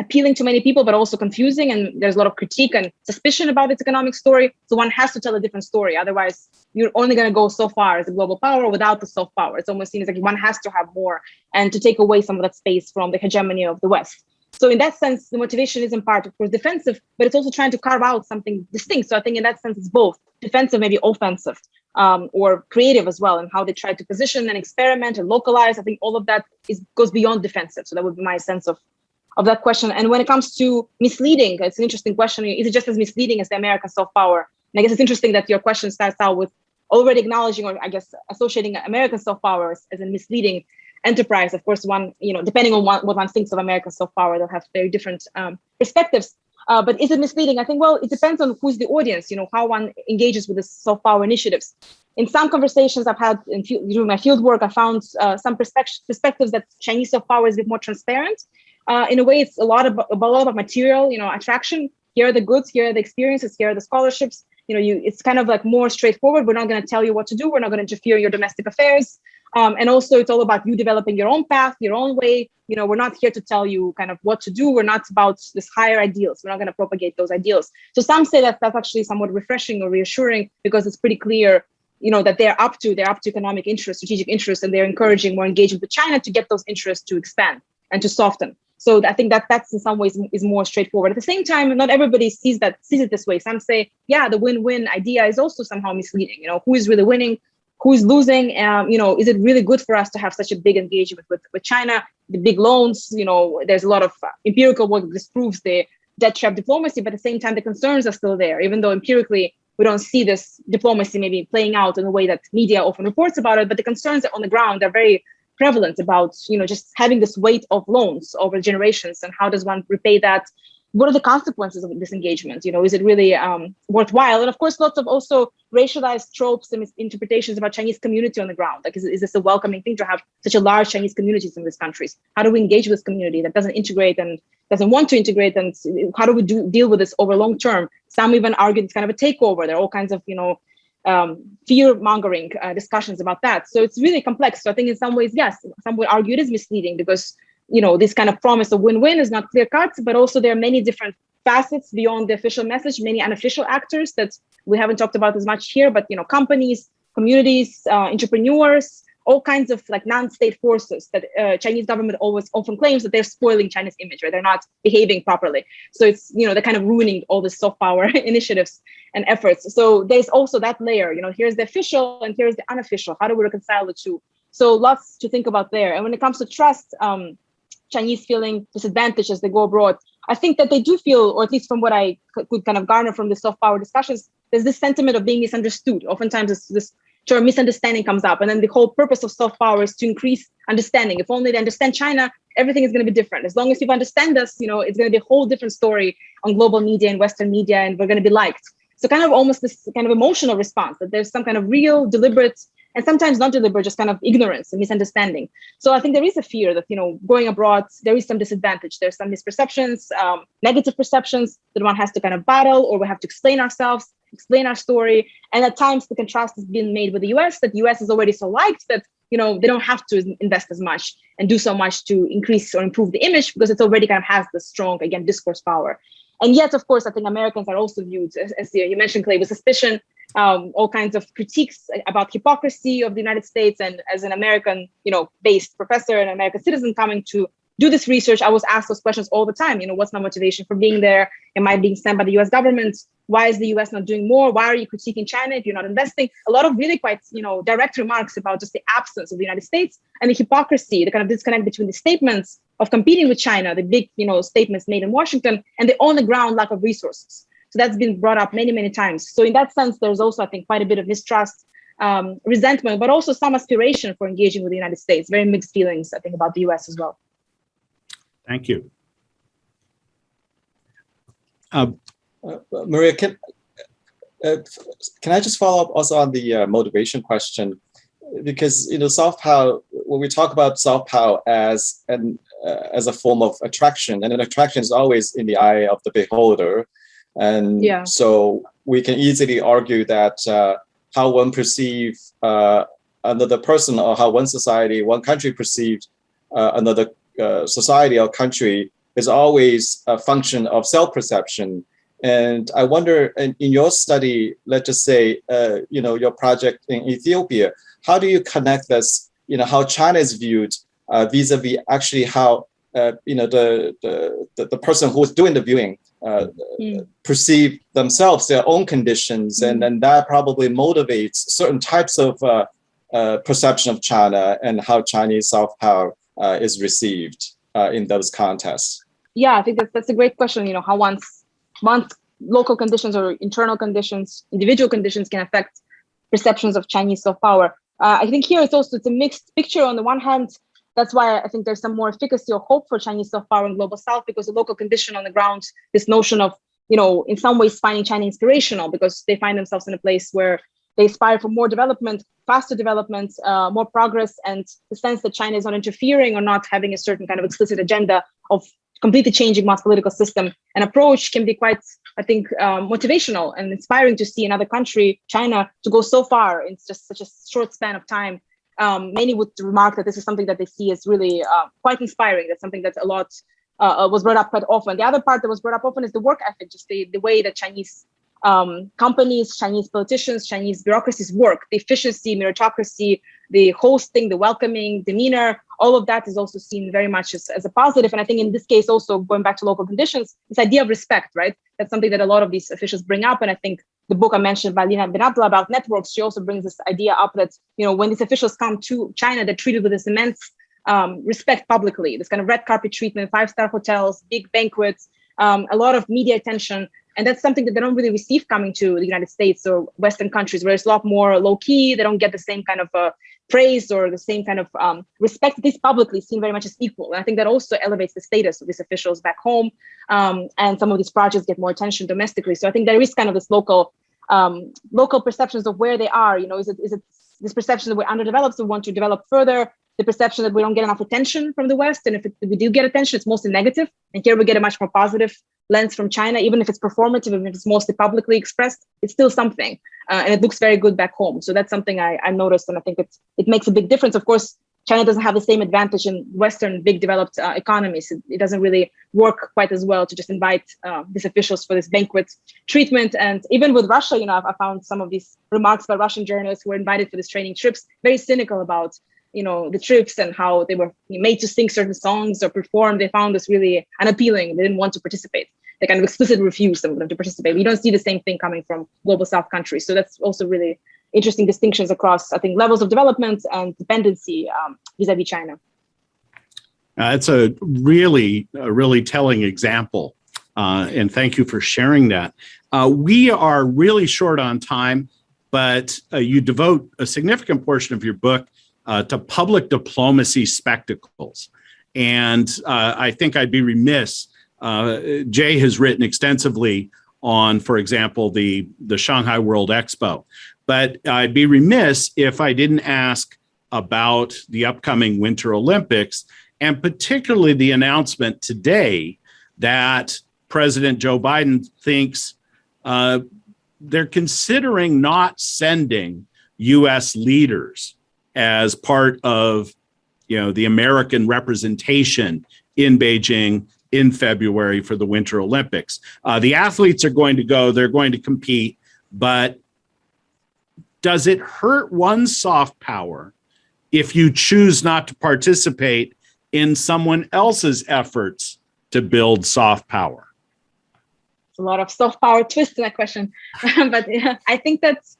Speaker 2: appealing to many people, but also confusing. And there's a lot of critique and suspicion about its economic story. So one has to tell a different story. Otherwise, you're only going to go so far as a global power without the soft power. It's almost seems like one has to have more and to take away some of that space from the hegemony of the West. So in that sense, the motivation is in part, of course, defensive, but it's also trying to carve out something distinct. So I think in that sense, it's both defensive, maybe offensive, or creative as well, and how they try to position and experiment and localize. I think all of that goes beyond defensive. So that would be my sense of that question. And when it comes to misleading, it's an interesting question. Is it just as misleading as the American soft power? And I guess it's interesting that your question starts out with already acknowledging, or I guess associating American soft power as a misleading enterprise. Of course, one, depending on what one thinks of American soft power, they'll have very different perspectives. But is it misleading? I think, well, it depends on who's the audience, how one engages with the soft power initiatives. In some conversations I've had during my field work, I found some perspectives that Chinese soft power is a bit more transparent. In a way, it's a lot of material, attraction. Here are the goods, here are the experiences, here are the scholarships. It's kind of like more straightforward. We're not going to tell you what to do. We're not going to interfere in your domestic affairs. And also, it's all about you developing your own path, your own way. We're not here to tell you kind of what to do. We're not about this higher ideals. We're not going to propagate those ideals. So some say that that's actually somewhat refreshing or reassuring because it's pretty clear, that they're up to economic interests, strategic interests, and they're encouraging more engagement with China to get those interests to expand and to soften. So I think that's in some ways is more straightforward. At the same time, not everybody sees it this way. Some say, yeah, the win-win idea is also somehow misleading. Who is really winning? Who's losing? Is it really good for us to have such a big engagement with China? The big loans, there's a lot of empirical work that disproves the debt trap diplomacy, but at the same time, the concerns are still there, even though empirically we don't see this diplomacy maybe playing out in the way that media often reports about it. But the concerns on the ground are very prevalent about, just having this weight of loans over generations, and how does one repay that? What are the consequences of this engagement? Is it really worthwhile? And of course, lots of also racialized tropes and interpretations about Chinese community on the ground. Like, is this a welcoming thing to have such a large Chinese communities in these countries? How do we engage with this community that doesn't integrate and doesn't want to integrate? And how do we deal with this over long term? Some even argue it's kind of a takeover. There are all kinds of, fear-mongering discussions about that. So it's really complex. So I think in some ways, yes, some would argue it is misleading because this kind of promise of win-win is not clear-cut, but also there are many different facets beyond the official message, many unofficial actors that we haven't talked about as much here, but, companies, communities, entrepreneurs, all kinds of like non-state forces that Chinese government often claims that they're spoiling China's image, right? They're not behaving properly. So it's, they're kind of ruining all the soft power initiatives and efforts. So there's also that layer, here's the official and here's the unofficial. How do we reconcile the two? So lots to think about there. And when it comes to trust, Chinese feeling disadvantaged as they go abroad, I think that they do feel, or at least from what I could kind of garner from the soft power discussions, there's this sentiment of being misunderstood. Oftentimes this term misunderstanding comes up. And then the whole purpose of soft power is to increase understanding. If only they understand China, everything is going to be different. As long as you understand us, it's going to be a whole different story on global media and Western media, and we're going to be liked. So kind of almost this kind of emotional response that there's some kind of real, deliberate, and sometimes not deliberate, just kind of ignorance and misunderstanding. So I think there is a fear that, going abroad, there is some disadvantage. There's some misperceptions, negative perceptions that one has to kind of battle, or we have to explain ourselves, explain our story. And at times the contrast has been made with the US, that the US is already so liked that, they don't have to invest as much and do so much to increase or improve the image because it's already kind of has the strong, again, discourse power. And yet, of course, I think Americans are also viewed, as you mentioned, Clay, with suspicion, all kinds of critiques about hypocrisy of the United States. And as an American, based professor and American citizen coming to do this research, I was asked those questions all the time. What's my motivation for being there? Am I being sent by the US government? Why is the US not doing more? Why are you critiquing China if you're not investing? A lot of really quite, direct remarks about just the absence of the United States and the hypocrisy, the kind of disconnect between the statements of competing with China, the big, statements made in Washington, and the on-the-ground lack of resources. So that's been brought up many, many times. So in that sense, there's also, I think, quite a bit of mistrust, resentment, but also some aspiration for engaging with the United States. Very mixed feelings, I think, about the US as well.
Speaker 1: Thank you.
Speaker 3: Maria, can I just follow up also on the motivation question? Because soft power, when we talk about soft power as a form of attraction, and an attraction is always in the eye of the beholder, and so we can easily argue that how one perceives another person, or how one society, one country perceived another society or country is always a function of self-perception. And I wonder, in your study, let's just say, your project in Ethiopia, how do you connect this, how China is viewed vis-a-vis actually how, the person who is doing the viewing perceive themselves, their own conditions, and then that probably motivates certain types of perception of China and how Chinese soft power is received in those contests? Yeah,
Speaker 2: I think that's a great question. How one's local conditions or internal conditions, individual conditions can affect perceptions of Chinese soft power. I think here it's a mixed picture. On the one hand, that's why I think there's some more efficacy or hope for Chinese soft power in global South, because the local condition on the ground, this notion of, in some ways finding China inspirational, because they find themselves in a place where they aspire for more development, faster development, more progress, and the sense that China is not interfering or not having a certain kind of explicit agenda of completely changing one's political system and approach can be quite, I think, motivational and inspiring to see another country, China, to go so far in just such a short span of time. Many would remark that this is something that they see as really quite inspiring. That's something that a lot was brought up quite often. The other part that was brought up often is the work ethic, just the way that Chinese companies, Chinese politicians, Chinese bureaucracies work, the efficiency, meritocracy, the hosting, the welcoming demeanor, all of that is also seen very much as a positive. And I think in this case, also going back to local conditions, this idea of respect, right? That's something that a lot of these officials bring up. And I think the book I mentioned by Lina Benatla about networks, she also brings this idea up that, when these officials come to China, they're treated with this immense respect publicly, this kind of red carpet treatment, 5-star hotels, big banquets, a lot of media attention. And that's something that they don't really receive coming to the United States or Western countries, where it's a lot more low key. They don't get the same kind of praise or the same kind of respect that is publicly seen very much as equal. And I think that also elevates the status of these officials back home. And some of these projects get more attention domestically. So I think there is kind of this local perceptions of where they are. Is it this perception that we're underdeveloped, so we want to develop further? The perception that we don't get enough attention from the West, and if we do get attention, it's mostly negative. And here we get a much more positive lens from China, even if it's performative, even if it's mostly publicly expressed, it's still something, and it looks very good back home. So that's something I noticed, and I think it makes a big difference. Of course, China doesn't have the same advantage in Western big developed economies. It doesn't really work quite as well to just invite these officials for this banquet treatment. And even with Russia, I found some of these remarks by Russian journalists who were invited for these training trips, very cynical about the trips and how they were made to sing certain songs or perform. They found this really unappealing. They didn't want to participate. They kind of explicitly refused some of them to participate. We don't see the same thing coming from global South countries. So that's also really interesting distinctions across, I think, levels of development and dependency vis-a-vis China.
Speaker 1: It's a really telling example. And thank you for sharing that. We are really short on time, but you devote a significant portion of your book to public diplomacy spectacles. And I think I'd be remiss. Jay has written extensively on, for example, the Shanghai World Expo. But I'd be remiss if I didn't ask about the upcoming Winter Olympics, and particularly the announcement today that President Joe Biden thinks they're considering not sending U.S. leaders as part of the American representation in Beijing in February for the Winter Olympics. The athletes are going to go, they're going to compete, but does it hurt one's soft power if you choose not to participate in someone else's efforts to build soft power?
Speaker 2: A lot of soft power twist in that question. But yeah, I think that's,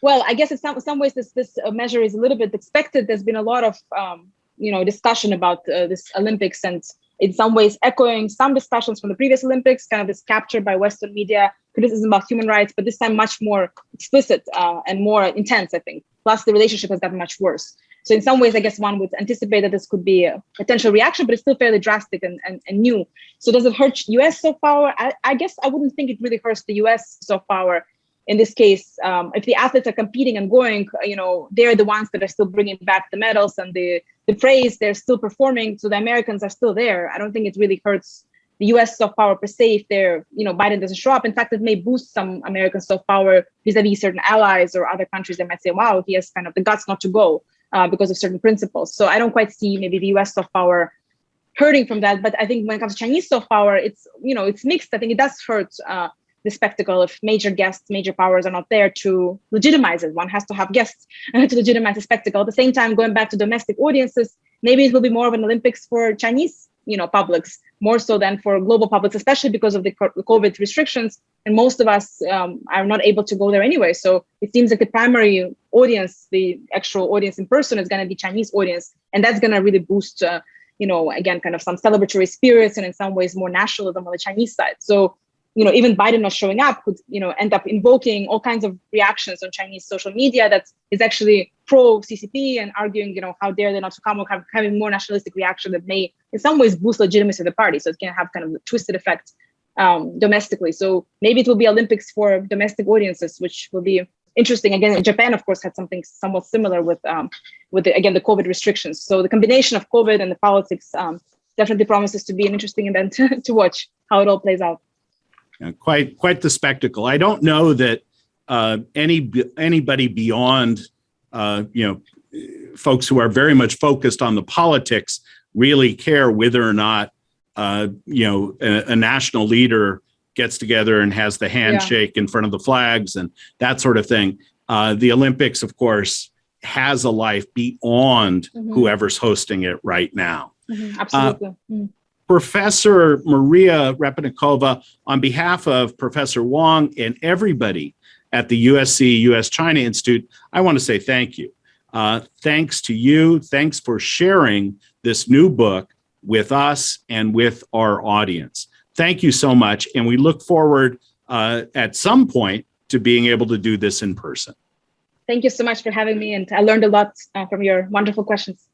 Speaker 2: well, I guess in some ways this measure is a little bit expected. There's been a lot of discussion about this Olympics, and in some ways echoing some discussions from the previous Olympics, kind of this captured by Western media criticism about human rights, but this time much more explicit and more intense, I think. Plus the relationship has gotten much worse. So in some ways, I guess one would anticipate that this could be a potential reaction, but it's still fairly drastic and new. So does it hurt US soft power? I guess I wouldn't think it really hurts the US soft power in this case. If the athletes are competing and going, they're the ones that are still bringing back the medals and the praise, they're still performing. So the Americans are still there. I don't think it really hurts the US soft power per se if they're, Biden doesn't show up. In fact, it may boost some American soft power vis-a-vis certain allies or other countries that might say, wow, he has kind of the guts not to go. Because of certain principles. So I don't quite see maybe the US soft power hurting from that. But I think when it comes to Chinese soft power, it's mixed. I think it does hurt the spectacle if major guests, major powers are not there to legitimize it. One has to have guests to legitimize the spectacle. At the same time, going back to domestic audiences, maybe it will be more of an Olympics for Chinese, publics, more so than for global publics, especially because of the COVID restrictions. And most of us are not able to go there anyway. So it seems like the primary audience, the actual audience in person, is going to be Chinese audience. And that's going to really boost, again, kind of some celebratory spirits and in some ways more nationalism on the Chinese side. So, even Biden not showing up could, end up invoking all kinds of reactions on Chinese social media that is actually pro-CCP and arguing, how dare they not to come, or having more nationalistic reaction that may in some ways boost legitimacy of the party. So it's going to have kind of a twisted effect domestically. So maybe it will be Olympics for domestic audiences, which will be interesting. Again, Japan, of course, had something somewhat similar with the COVID restrictions. So the combination of COVID and the politics definitely promises to be an interesting event to watch how it all plays out.
Speaker 1: Yeah, quite the spectacle. I don't know that anybody beyond folks who are very much focused on the politics really care whether or not a national leader gets together and has the handshake in front of the flags and that sort of thing. The Olympics, of course, has a life beyond whoever's hosting it right now.
Speaker 2: Absolutely.
Speaker 1: Professor Maria Repnikova, on behalf of Professor Wang and everybody at the USC US-China Institute, I want to say thank you. Thanks to you. Thanks for sharing this new book with us and with our audience. Thank you so much. And we look forward at some point to being able to do this in person.
Speaker 2: Thank you so much for having me. And I learned a lot from your wonderful questions.